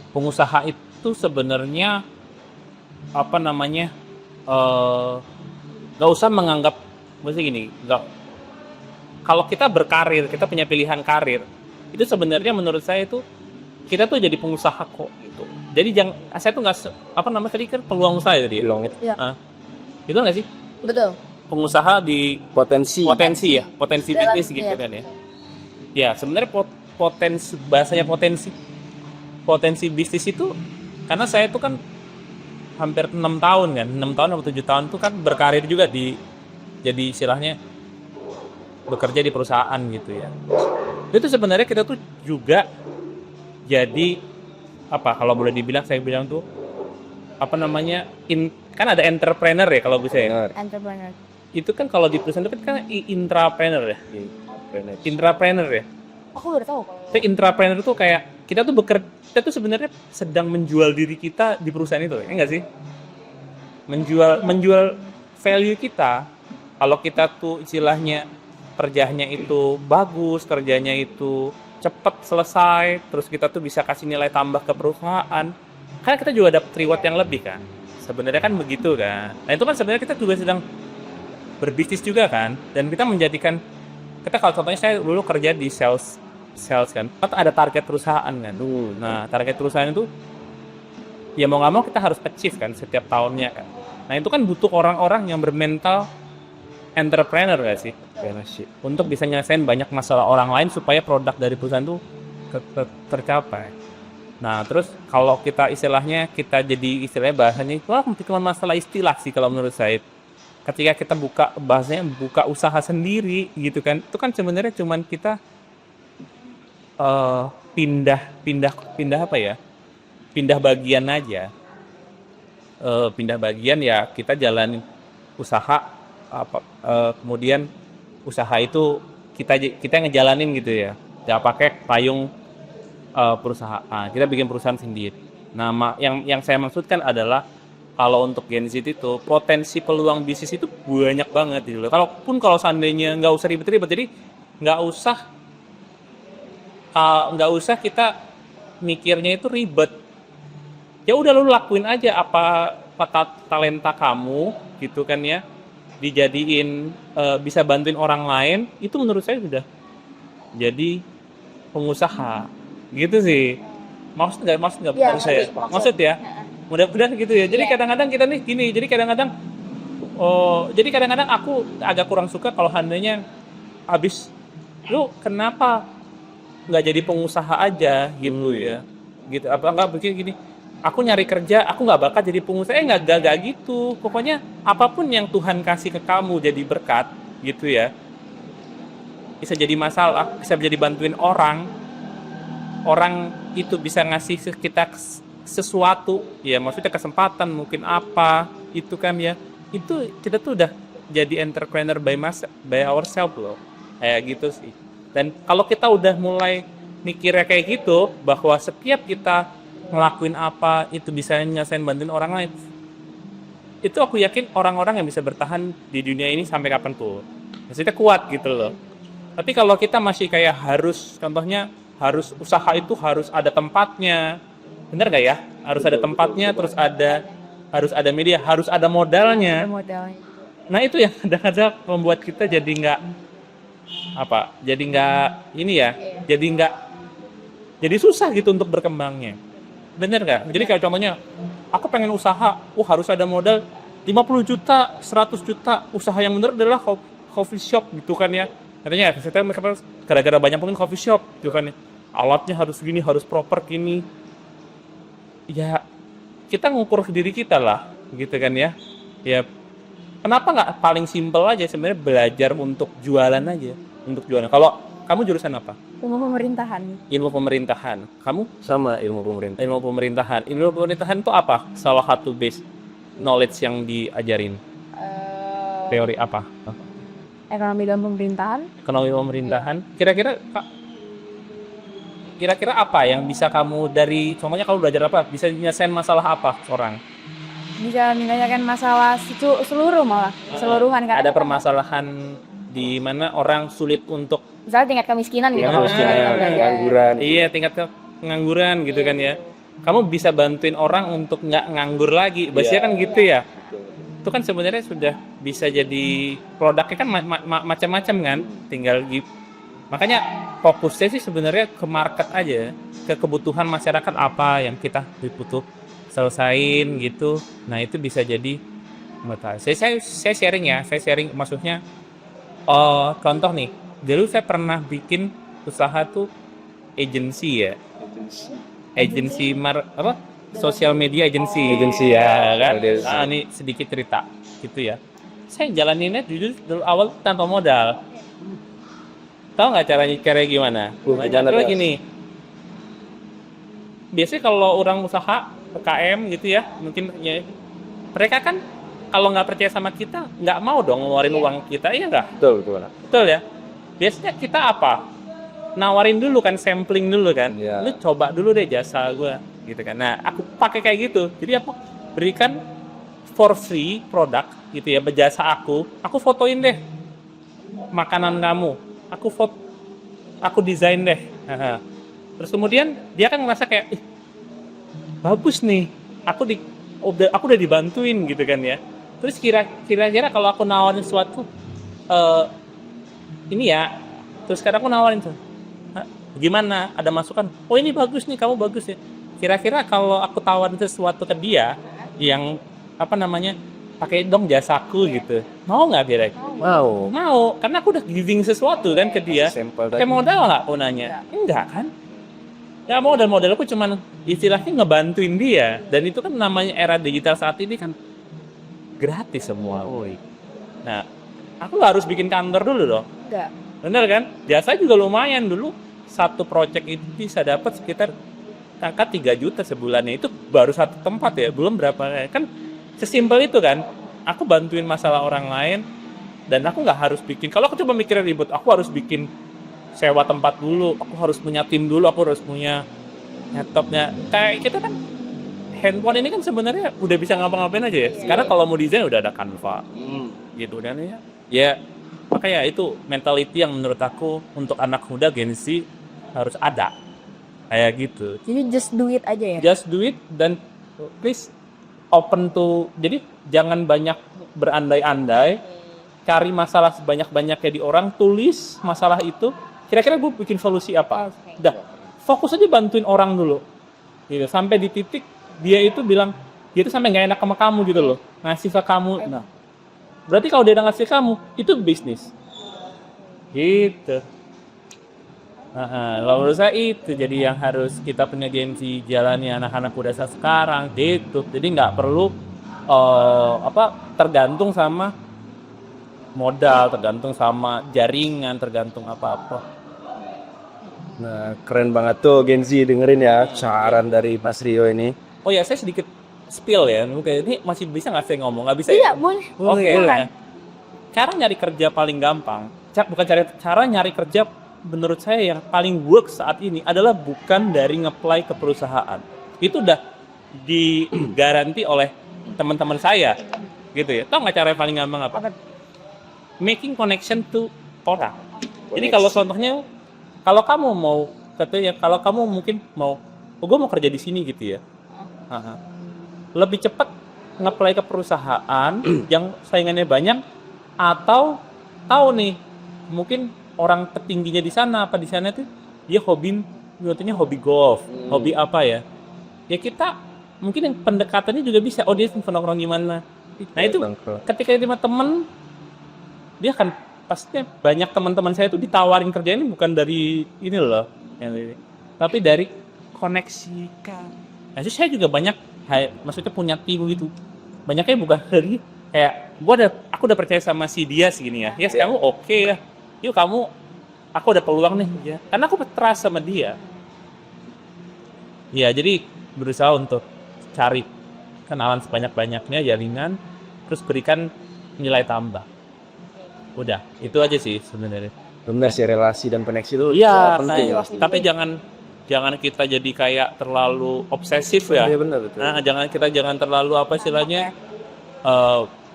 Pengusaha itu sebenarnya apa namanya, nggak usah menganggap mesti gini, nggak, kalau kita berkarir, kita punya pilihan karir, itu sebenarnya menurut saya itu kita tuh jadi pengusaha kok gitu. Jadi saya tuh nggak apa namanya tadi kan peluang usaha ya tadi. Peluang itu. Ya. Itu nggak sih Betul. pengusaha di Potensi. potensi Dalam- bisnis gitu iya. kan ya. Ya sebenarnya potensi, bahasanya potensi bisnis itu, karena saya itu kan hampir 6 tahun kan, 6 tahun atau 7 tahun tuh kan berkarir juga jadi istilahnya bekerja di perusahaan gitu ya. Itu sebenarnya kita tuh juga jadi apa, kalau boleh dibilang, saya bilang tuh apa namanya, kan ada entrepreneur ya kalau bisa ya. Benar. Entrepreneur. Itu kan kalau di perusahaan itu kan intrapreneur ya. Intrapreneur ya. Aku baru tahu. Tapi intrapreneur tuh kayak kita tuh kita tuh sebenarnya sedang menjual diri kita di perusahaan itu, ya enggak sih? Menjual value kita. Kalau kita tuh istilahnya kerjanya itu bagus, kerjanya itu cepat selesai, terus kita tuh bisa kasih nilai tambah ke perusahaan, karena kita juga dapat reward yang lebih kan. Sebenarnya kan begitu kan. Nah itu kan sebenarnya kita juga sedang berbisnis juga kan, dan kita menjadikan, kita kalau contohnya saya dulu kerja di sales kan, ada target perusahaan kan. Nah target perusahaan itu ya mau nggak mau kita harus achieve kan setiap tahunnya kan. Nah itu kan butuh orang-orang yang bermental entrepreneur gak sih, untuk bisa nyelesain banyak masalah orang lain supaya produk dari perusahaan itu tercapai. Nah terus kalau kita istilahnya istilahnya bahasanya wah cuma masalah istilah sih kalau menurut saya. Ketika kita buka usaha sendiri gitu kan, itu kan sebenarnya cuman kita pindah apa ya, pindah bagian aja, pindah bagian ya, kita jalanin usaha kemudian usaha itu kita ngejalanin gitu ya, nggak pakai payung perusahaan, kita bikin perusahaan sendiri. Nah yang saya maksudkan adalah kalau untuk Gen Z itu potensi peluang bisnis itu banyak banget gitu loh. Kalau seandainya nggak usah ribet-ribet, jadi nggak usah kita mikirnya itu ribet. Ya udah lu lakuin aja apa talenta kamu gitu kan ya, dijadiin bisa bantuin orang lain, itu menurut saya sudah jadi pengusaha gitu sih. Maksud nggak Ya, saya maksud ya. Mudah-mudahan gitu ya. Jadi kadang-kadang kita nih gini, jadi kadang-kadang aku agak kurang suka kalau seandainya habis lu kenapa nggak jadi pengusaha aja gitu ya, gitu. Apa nggak begini gini, aku nyari kerja, aku nggak bakal jadi pengusaha, nggak gitu. Pokoknya apapun yang Tuhan kasih ke kamu jadi berkat gitu ya, bisa jadi masalah, bisa jadi bantuin orang itu bisa ngasih kita sesuatu ya, maksudnya kesempatan mungkin apa itu kan ya, itu kita tuh udah jadi entrepreneur by ourselves loh. kayak gitu sih. Dan kalau kita udah mulai mikirnya kayak gitu, bahwa setiap kita ngelakuin apa itu bisa nyelesain bantuin orang lain, itu aku yakin orang-orang yang bisa bertahan di dunia ini sampai kapanpun. Maksudnya kuat gitu loh. Tapi kalau kita masih kayak harus, contohnya harus usaha itu harus ada tempatnya, bener gak ya? Harus ada tempatnya, terus harus ada media, harus ada modalnya. Modalnya. Nah itu yang kadang-kadang membuat kita jadi nggak jadi nggak ini ya, jadi susah gitu untuk berkembangnya. Bener nggak? Jadi kayak contohnya, aku pengen usaha, harus ada modal 50 juta, 100 juta. Usaha yang bener adalah coffee shop gitu kan ya. Katanya, saya gara-gara banyak pengen coffee shop gitu kan ya. Alatnya harus gini, harus proper gini. Ya, kita ngukur ke diri kita lah, gitu kan ya. Ya, kenapa nggak paling simpel aja sebenarnya belajar untuk jualan aja, untuk jualan. Kalau kamu jurusan apa? Ilmu pemerintahan. Ilmu pemerintahan. Kamu? Sama ilmu pemerintah. Ilmu pemerintahan. Ilmu pemerintahan itu apa? Salah satu base knowledge yang diajarin. Teori apa? Ekonomi dan pemerintahan. Ekonomi pemerintahan. Kira-kira apa yang bisa kamu dari, contohnya kamu belajar apa? Bisa nyelesain masalah apa orang? Bisa menyelesaikan masalah seluruh malah, keseluruhan kan. Ada permasalahan di mana orang sulit untuk, Misalnya tingkat kemiskinan gitu. Pengangguran. iya, tingkat pengangguran gitu kan ya. Kamu bisa bantuin orang untuk nggak nganggur lagi. Biasanya kan gitu ya. Itu kan sebenarnya sudah bisa jadi produknya kan macam-macam kan. Tinggal makanya fokusnya sih sebenarnya ke market aja, ke kebutuhan masyarakat apa yang kita butuh selesain gitu. Nah itu bisa jadi, saya sharing maksudnya, contoh nih, dulu saya pernah bikin usaha tuh agency social media agency ya kan. Nah, ini sedikit cerita gitu ya. Saya jalaninnya dulu awal tanpa modal. Tahu nggak caranya gimana? Caranya gini. Biasanya kalau orang usaha PKM gitu ya, mungkin ya, mereka kan kalau nggak percaya sama kita, nggak mau dong ngeluarin uang kita, iya nggak? Betul ya. Biasanya kita apa? Nawarin dulu kan, sampling dulu kan. Iya. Lu coba dulu deh jasa gue, gitu kan. Nah, aku pakai kayak gitu. Jadi aku berikan for free produk gitu ya, berjasa aku fotoin deh makanan kamu, aku desain deh. Terus kemudian dia kan ngerasa kayak, bagus nih, aku udah dibantuin gitu kan ya. Terus kira-kira kalau aku nawarin sesuatu ini ya, terus kadang aku nawarin tuh, gimana, ada masukan, ini bagus nih, kamu bagus ya. Kira-kira kalau aku tawarin sesuatu ke dia yang pakai dong jasaku gitu, mau nggak Birek? Mau, karena aku udah giving sesuatu kan ke dia. Kayak modal nggak aku nanya? Enggak kan? Ya modal aku cuman istilahnya ngebantuin dia, dan itu kan namanya era digital saat ini kan gratis semua. Nah, aku harus bikin kantor dulu dong. Enggak. Bener kan? Jasa juga lumayan dulu. Satu project itu bisa dapat sekitar angka 3 juta sebulannya. Itu baru satu tempat ya, belum berapa kan. Sesimpel itu kan. Aku bantuin masalah orang lain, dan aku nggak harus bikin. Kalau aku coba mikirnya ribet, aku harus bikin sewa tempat dulu, aku harus punya tim dulu, aku harus punya laptopnya. Kayak kita kan handphone ini kan sebenarnya udah bisa ngapa-ngapain aja ya. Sekarang kalau mau desain udah ada Canva, gitu dan ya. Ya makanya itu mentality yang menurut aku untuk anak muda Gen Z harus ada, kayak gitu. Jadi just do it aja ya. Just do it, dan please open to, jadi jangan banyak berandai-andai, cari masalah sebanyak-banyaknya di orang, tulis masalah itu. Kira-kira gue bikin solusi apa? Udah, fokus aja bantuin orang dulu. Gitu. Sampai di titik dia itu bilang, dia itu sampai nggak enak sama kamu gitu loh. Ngasih ke kamu. Nah, berarti kalau dia udah ngasih kamu, itu bisnis. Gitu. Menurut saya itu jadi yang harus kita punya gengsi jalani anak-anak muda sekarang. Gitu. Jadi nggak perlu tergantung sama modal, tergantung sama jaringan, tergantung apa-apa. Nah, keren banget tuh Gen Z, dengerin ya saran dari Mas Rio ini. Oh ya, saya sedikit spill ya. Mungkin ini masih bisa nggak saya ngomong? Nggak bisa Iya, ya? boleh. Oke. Cara nyari kerja paling gampang, bukan cara nyari kerja menurut saya yang paling work saat ini adalah bukan dari nge-apply ke perusahaan. Itu udah digaranti oleh teman-teman saya gitu ya. Tahu nggak cara yang paling gampang apa? Making connection to orang. Jadi kalau contohnya kalau kamu mau katanya kalau kamu mungkin mau gue mau kerja di sini gitu ya. Lebih cepat nge-apply ke perusahaan yang saingannya banyak atau tahu nih mungkin orang petingginya di sana apa di sana tuh dia contohnya hobi golf, hobi apa ya? Ya kita mungkin yang pendekatannya juga bisa. Oh dia nongkrong gimana? Nah itu ketika dia temen dia kan pastinya banyak teman-teman saya tuh ditawarin kerja ini bukan dari ini loh, tapi dari koneksi kan. Nah itu saya juga banyak, maksudnya punya tim gitu. Banyaknya bukan dari kayak aku udah percaya sama si dia segini ya. Ya kamu oke lah. Yuk aku ada peluang nih ya. Karena aku trust sama dia. Ya jadi berusaha untuk cari kenalan sebanyak-banyaknya jaringan, terus berikan nilai tambah. Udah, itu aja sih sebenarnya. Benar sih, relasi dan koneksi itu Iya, penting. tapi jangan kita jadi kayak terlalu obsesif ya. Iya benar betul. Nah, jangan terlalu apa istilahnya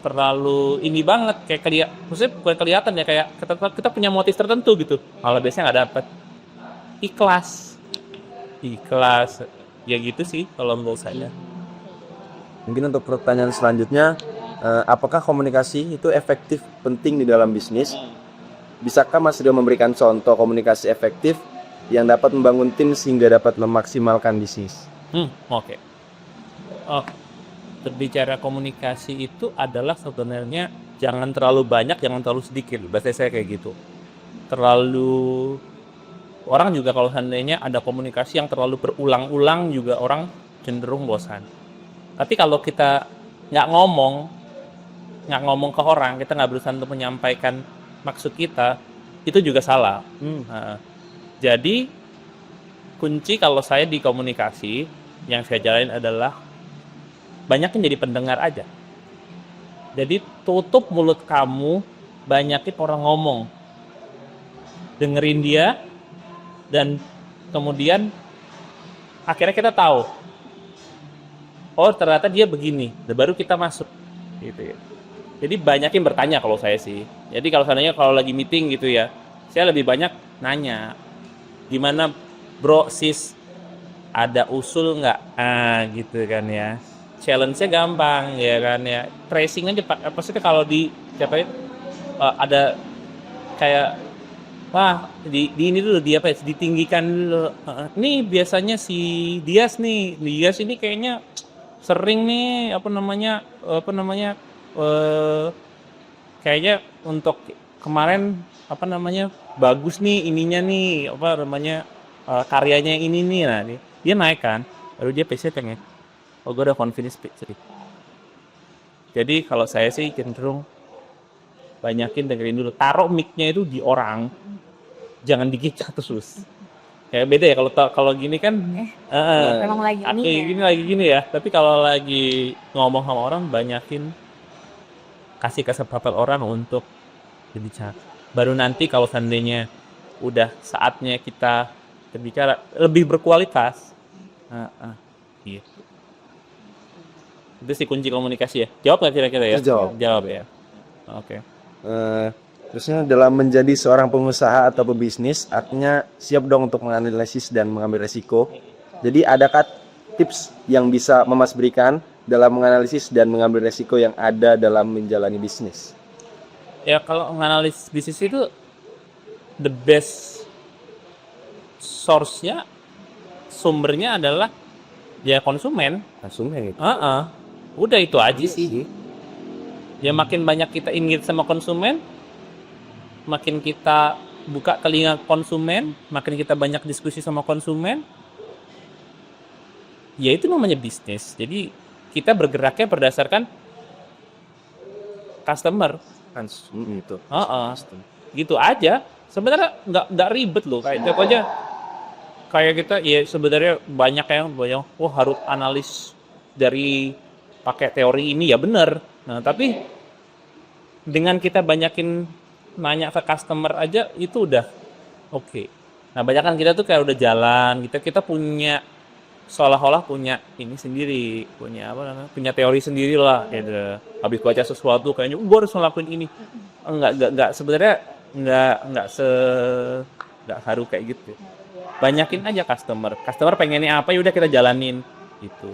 terlalu ini banget kayak maksudnya bukan kelihatan ya kayak kita punya motif tertentu gitu. Kalau biasanya nggak dapet ikhlas ya gitu sih kalau menurut saya. Mungkin untuk pertanyaan selanjutnya, apakah komunikasi itu efektif penting di dalam bisnis? Bisakah Mas Rio memberikan contoh komunikasi efektif yang dapat membangun tim sehingga dapat memaksimalkan bisnis? Oke. Berbicara komunikasi itu adalah sebenarnya jangan terlalu banyak, jangan terlalu sedikit. Bahasa saya kayak gitu. Terlalu orang juga kalau seandainya ada komunikasi yang terlalu berulang-ulang juga orang cenderung bosan. Tapi kalau kita nggak ngomong ke orang, kita nggak berusaha untuk menyampaikan maksud kita, itu juga salah. Jadi kunci kalau saya di komunikasi yang saya jalanin adalah banyakin jadi pendengar aja. Jadi tutup mulut kamu, banyakin orang ngomong, dengerin dia, dan kemudian akhirnya kita tahu, oh ternyata dia begini, dan baru kita masuk, gitu ya. Jadi banyakin bertanya kalau saya sih. Jadi kalau seandainya kalau lagi meeting gitu ya, saya lebih banyak nanya, gimana bro sis, ada usul nggak? Gitu kan ya. Challenge-nya gampang ya kan ya. Tracing aja maksudnya kalau di ada kayak wah di ini dulu dia apa ya, ditinggikan dulu. Nih biasanya si Dias ini kayaknya sering nih kayaknya untuk kemarin bagus nih ininya nih karyanya ini nih. Nah dia naik kan, baru dia PC pengen gue udah confidence speech. Jadi kalau saya sih cenderung banyakin dengerin dulu, taruh mic-nya itu di orang, jangan di kita terus. Ya beda ya kalau gini kan memang lagi gini ya. Tapi kalau lagi ngomong sama orang, banyakin kasih kesempatan orang untuk berbicara. Baru nanti kalau seandainya udah saatnya kita berbicara lebih berkualitas. Gitu. Itu sih kunci komunikasi ya. Jawab nggak kira-kira ya? Jawab ya. Oke. Terusnya dalam menjadi seorang pengusaha atau pebisnis, artinya siap dong untuk menganalisis dan mengambil resiko. Jadi adakah tips yang bisa Mas berikan dalam menganalisis dan mengambil resiko yang ada dalam menjalani bisnis? Ya kalau menganalisis bisnis itu the best source-nya, sumbernya adalah ya konsumen gitu. Udah itu aja sih. Ya makin banyak kita engage sama konsumen, makin kita buka telinga konsumen, makin kita banyak diskusi sama konsumen, ya itu namanya bisnis. Jadi kita bergeraknya berdasarkan customer. Itu. Gitu aja. Sebenarnya nggak ribet loh. Kayak contohnya kayak kita ya sebenarnya banyak yang harus analis dari pakai teori ini ya benar. Nah tapi dengan kita banyakin nanya ke customer aja itu udah oke. Nah, banyak kan kita tuh kayak udah jalan, kita punya seolah-olah punya ini sendiri, punya apa namanya, punya teori sendiri lah gitu. Habis baca sesuatu kayaknya gue harus ngelakuin ini. Enggak sebenarnya enggak harus kayak gitu. Banyakin aja customer pengennya apa ya udah kita jalanin gitu.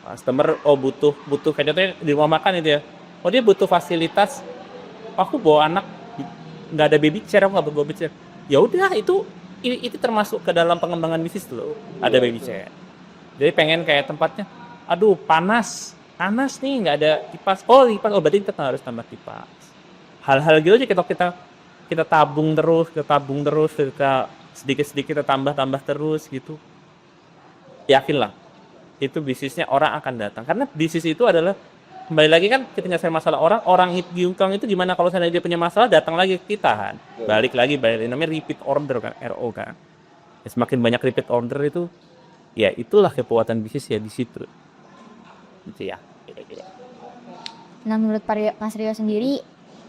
Customer butuh kayak contohnya di rumah makan itu ya, oh dia butuh fasilitas, aku bawa anak nggak ada baby chair, aku nggak bawa baby chair, ya udah itu termasuk ke dalam pengembangan bisnis loh, ada baby chair. Jadi pengen kayak tempatnya, aduh panas nih nggak ada kipas, oh berarti kita harus tambah kipas. Hal-hal gitu aja kita tabung terus, kita sedikit kita tambah terus gitu. Yakinlah itu bisnisnya orang akan datang, karena bisnis itu adalah kembali lagi kan kita nyelesain masalah orang itu gimana kalau seandainya dia punya masalah datang lagi ke kita kan, balik lagi namanya repeat order kan, RO kan ya, semakin banyak repeat order itu ya itulah kekuatan bisnis ya di situ gitu ya. Nah, menurut Mas Rio sendiri,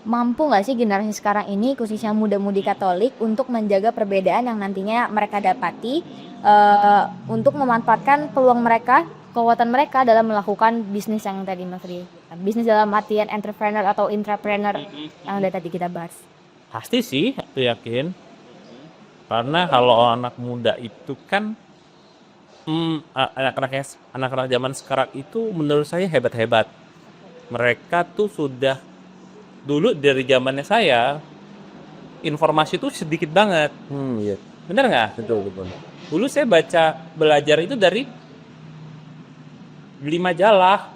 mampu nggak sih generasi sekarang ini, khususnya muda-mudi Katolik, untuk menjaga perbedaan yang nantinya mereka dapati untuk memanfaatkan peluang mereka, kekuatan mereka dalam melakukan bisnis yang tadi Mas Rio, bisnis dalam artian entrepreneur atau intrapreneur yang udah tadi kita bahas? Pasti sih, aku yakin. Karena kalau anak muda itu kan anak-anak zaman sekarang itu menurut saya hebat-hebat. Mereka tuh sudah dulu dari zamannya saya informasi itu sedikit banget. Iya. Bener nggak? Betul. Dulu saya belajar itu dari beli majalah.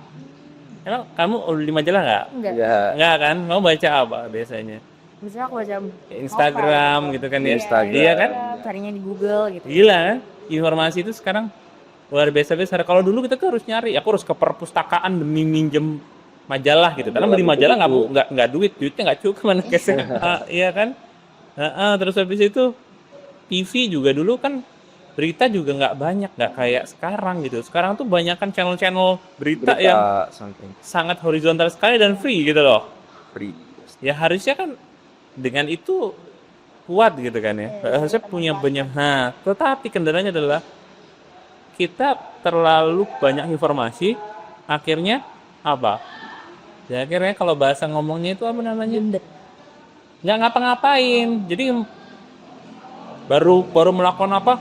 Emang kamu beli majalah nggak? Enggak. Nggak kan? Mau baca apa biasanya? Biasanya aku baca Instagram novel gitu kan ya? Instagram. Iya kan? Carinya di Google gitu. Gila kan? Informasi itu sekarang luar biasa besar. Kalau dulu kita tuh harus nyari, aku harus ke perpustakaan demi minjem majalah gitu. Karena beli majalah nggak duitnya nggak cukup mana SMA, iya kan? Terus habis itu TV juga dulu kan berita juga nggak banyak, nggak kayak sekarang gitu. Sekarang tuh banyak kan channel-channel berita yang sangat horizontal sekali dan free gitu loh. Free. Ya harusnya kan dengan itu kuat gitu kan ya. Harusnya punya banyak. Nah, tetapi kendalanya adalah kita terlalu banyak informasi, akhirnya apa? Ya akhirnya kalau bahasa ngomongnya itu apa namanya? Nggak ngapa-ngapain. Jadi baru melakukan apa?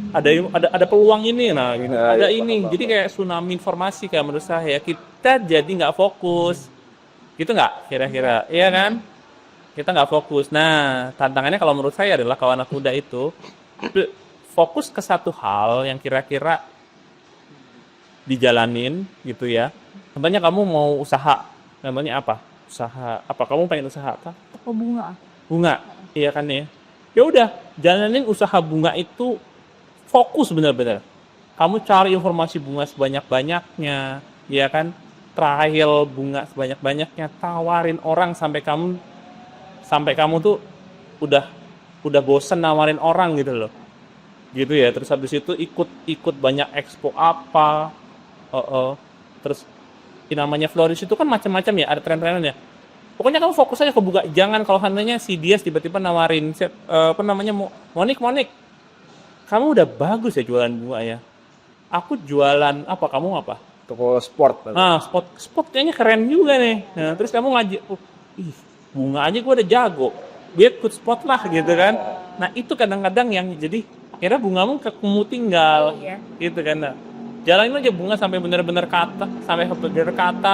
Ada peluang ini, nah gitu. Ada ini. Jadi kayak tsunami informasi kayak menurut saya. Kita jadi nggak fokus. Gitu nggak? Kira-kira, iya kan? Kita nggak fokus. Nah, tantangannya kalau menurut saya adalah kalau anak muda itu fokus ke satu hal yang kira-kira dijalanin gitu ya. Contohnya kamu mau usaha, namanya apa? Usaha apa? Kamu pengen usaha apa? Toko bunga. Bunga, iya kan ya? Ya udah, jalanin usaha bunga itu fokus benar-benar. Kamu cari informasi bunga sebanyak-banyaknya, ya kan? Trial bunga sebanyak-banyaknya, tawarin orang sampai kamu tuh udah bosen nawarin orang gitu loh. Gitu ya. Terus habis itu ikut banyak expo apa. Terus namanya Flourish itu kan macam-macam ya, ada tren-trennya. Pokoknya kamu fokus aja ke bunga. Jangan kalau handanya si Dias tiba-tiba nawarin Monik, kamu udah bagus ya jualan bunga ya. Aku jualan apa, kamu apa? Toko sport. Nah, sport kayaknya keren juga nih. Nah, terus kamu bunga aja gue udah jago. Dia ikut sport lah gitu kan. Nah, itu kadang-kadang yang jadi kira bungamu kamu tinggal gitu kan. Nah, jalanin aja bunga sampai benar-benar kata,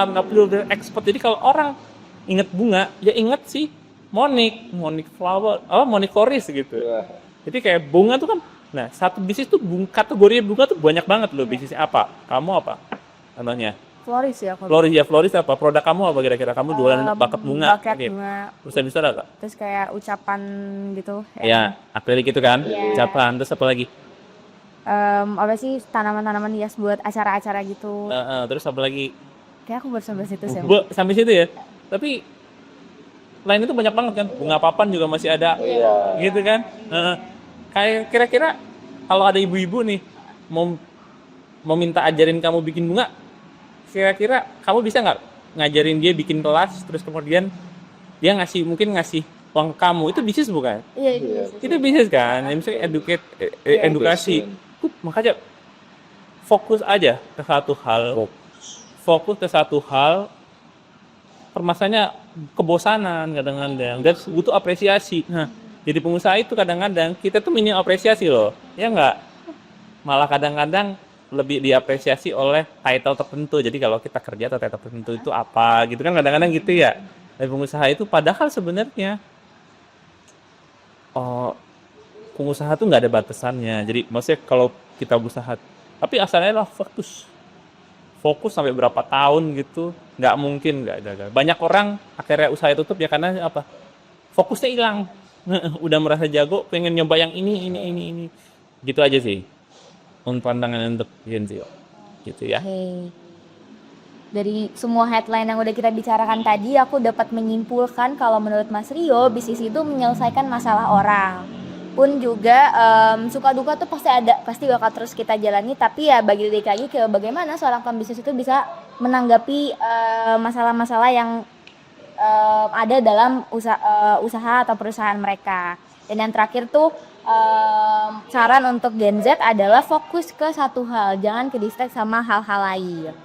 nggak perlu ekspor. Jadi kalau orang inget bunga, ya inget sih Monik flower, Monik Floris gitu. Jadi kayak bunga tuh kan, nah satu bisnis tuh kategori bunga tuh banyak banget loh. Bisnisnya apa? Kamu apa? Contohnya? Floris ya. Floris apa? Produk kamu apa kira-kira? Kamu jualan bakat bunga? Bakat bunga. Terus habis itu ada nggak? Terus kayak ucapan gitu. Ya, akrilik gitu kan? Ucapan. Terus apa lagi? Apa sih, tanaman-tanaman hias buat acara-acara gitu. Terus apa lagi? Kayak aku baru sampai situ sih. Sampai situ ya. Tapi lain itu banyak banget kan. Bunga papan juga masih ada. Gitu kan. Kayak kira-kira kalau ada ibu-ibu nih mau minta ajarin kamu bikin bunga, kira-kira kamu bisa nggak ngajarin dia bikin kelas terus kemudian dia mungkin ngasih uang kamu, itu bisnis bukan? Iya. Itu bisnis kan, misalnya edukasi. Makanya fokus aja ke satu hal. Fokus ke satu hal. Permasalahannya kebosanan kadang-kadang dan butuh apresiasi. Nah, jadi pengusaha itu kadang-kadang kita tuh minim apresiasi loh, ya nggak? Malah kadang-kadang lebih diapresiasi oleh title tertentu. Jadi kalau kita kerja atau title tertentu itu apa gitu kan kadang-kadang gitu ya. Dan pengusaha itu padahal sebenarnya pengusaha tuh nggak ada batasannya. Jadi maksudnya kalau kita berusaha, tapi asalnya lah fokus sampai berapa tahun gitu, nggak mungkin nggak ada. Banyak orang akhirnya usaha tutup ya karena apa? Fokusnya hilang. Udah merasa jago, pengen nyoba yang ini. Gitu aja sih. Untuk pandangan untuk Genzio. Gitu ya. Oke. Dari semua headline yang udah kita bicarakan tadi, aku dapat menyimpulkan kalau menurut Mas Rio, bisnis itu menyelesaikan masalah orang. Pun juga suka duka tuh pasti bakal terus kita jalani, tapi ya bagi lagi ke bagaimana seorang pembisnis itu bisa menanggapi masalah-masalah yang ada dalam usaha atau perusahaan mereka. Dan yang terakhir tuh saran untuk Gen Z adalah fokus ke satu hal, jangan ke distract sama hal-hal lain.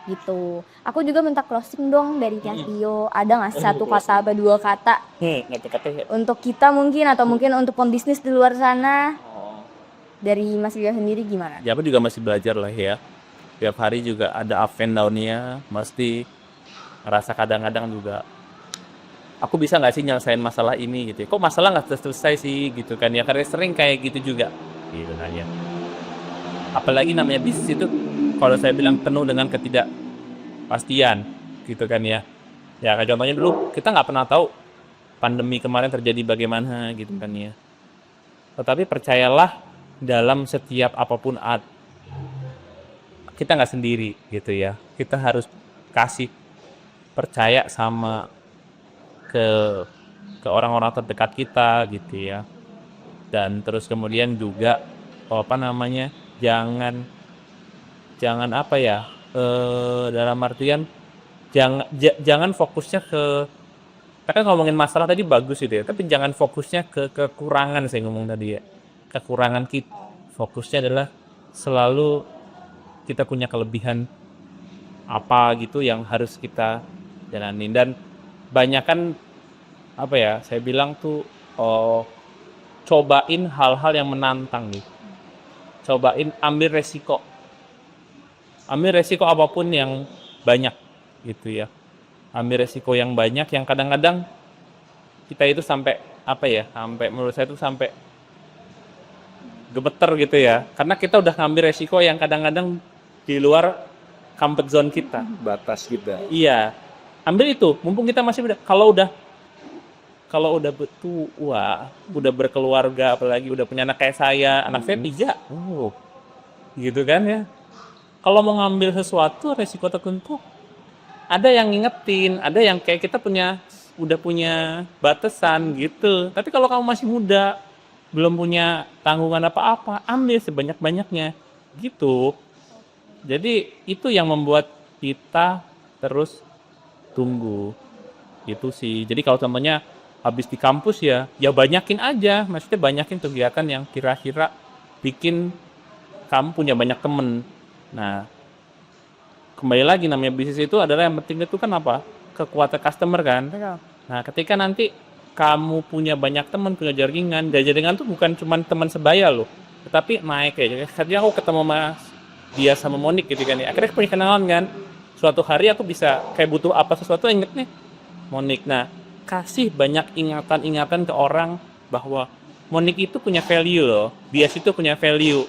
Gitu. Aku juga minta closing dong dari Mas Rio. Ada nggak sih satu kata atau dua kata untuk kita mungkin atau mungkin untuk pembisnis di luar sana? Dari Mas Rio sendiri gimana? Ya aku juga masih belajar lah ya. Tiap hari juga ada up and down-nya. Mesti ngerasa kadang-kadang juga aku bisa nggak sih nyelesain masalah ini gitu. Kok masalah nggak selesai sih gitu kan ya. Karena sering kayak gitu juga. Gitu kan ya. Apalagi namanya bisnis itu kalau saya bilang penuh dengan ketidakpastian gitu kan ya. Ya kayak contohnya dulu kita nggak pernah tahu pandemi kemarin terjadi bagaimana gitu kan ya. Tetapi percayalah dalam setiap apapun kita nggak sendiri gitu ya. Kita harus kasih percaya sama ke orang-orang terdekat kita gitu ya. Dan terus kemudian juga jangan apa ya, dalam artian jangan fokusnya kita kan ngomongin masalah tadi bagus gitu ya, tapi jangan fokusnya ke kekurangan. Saya ngomong tadi ya, kekurangan kita, fokusnya adalah selalu kita punya kelebihan apa gitu yang harus kita jalanin. Dan banyak kan apa ya, saya bilang tuh cobain hal-hal yang menantang nih, cobain ambil resiko apapun yang banyak gitu ya. Ambil resiko yang banyak yang kadang-kadang kita itu sampai menurut saya itu sampai gemeter gitu ya. Karena kita udah ngambil resiko yang kadang-kadang di luar comfort zone kita. Batas kita. Iya. Ambil itu, mumpung kita masih muda. Kalau udah tua, udah berkeluarga, apalagi udah punya anak kayak saya, anak saya 3. Gitu kan ya. Kalau mau ngambil sesuatu resiko tertentu, ada yang ngingetin, ada yang kayak kita udah punya batasan gitu. Tapi kalau kamu masih muda, belum punya tanggungan apa-apa, ambil sebanyak-banyaknya gitu. Jadi itu yang membuat kita terus tunggu gitu sih. Jadi kalau contohnya habis di kampus ya banyakin aja, maksudnya banyakin kegiatan yang kira-kira bikin kamu punya banyak temen. Nah, kembali lagi namanya bisnis itu adalah yang penting itu kan apa? Kekuatan customer kan. Nah, ketika nanti kamu punya banyak teman, punya jaringan tuh bukan cuma teman sebaya loh, tetapi naik ya. Jadi aku ketemu dia sama Monik gitu kan ya. Akhirnya punya kenalan kan. Suatu hari aku bisa kayak butuh apa sesuatu inget nih Monik. Nah, kasih banyak ingatan-ingatan ke orang bahwa Monik itu punya value loh. Dia itu punya value.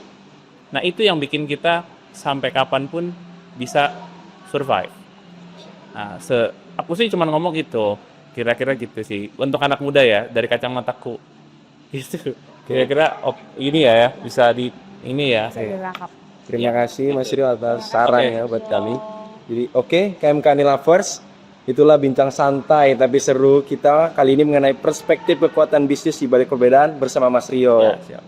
Nah, itu yang bikin kita sampai kapanpun bisa survive. Nah, aku sih cuma ngomong gitu. Kira-kira gitu sih. Untuk anak muda ya, dari kacamataku. Itu kira-kira ini ya, bisa ini ya. Terima kasih Mas Rio atas saran ya buat kami. Jadi KMK Lovers, itulah bincang santai tapi seru kita kali ini mengenai perspektif kekuatan bisnis di balik perbedaan bersama Mas Rio. Ya, siap.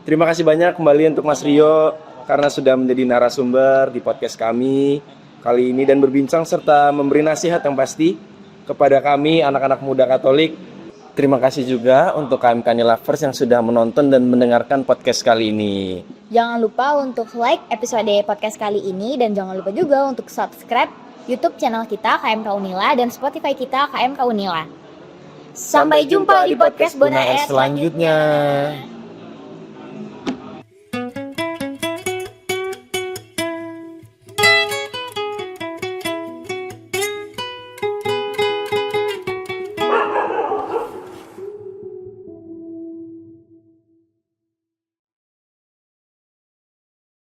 Terima kasih banyak kembali untuk Mas Rio karena sudah menjadi narasumber di podcast kami kali ini dan berbincang serta memberi nasihat yang pasti kepada kami anak-anak muda Katolik. Terima kasih juga untuk KMK Lovers yang sudah menonton dan mendengarkan podcast kali ini. Jangan lupa untuk like episode podcast kali ini dan jangan lupa juga untuk subscribe YouTube channel kita KMK Unila dan Spotify kita KMK Unila. Sampai jumpa di podcast Bonaes selanjutnya.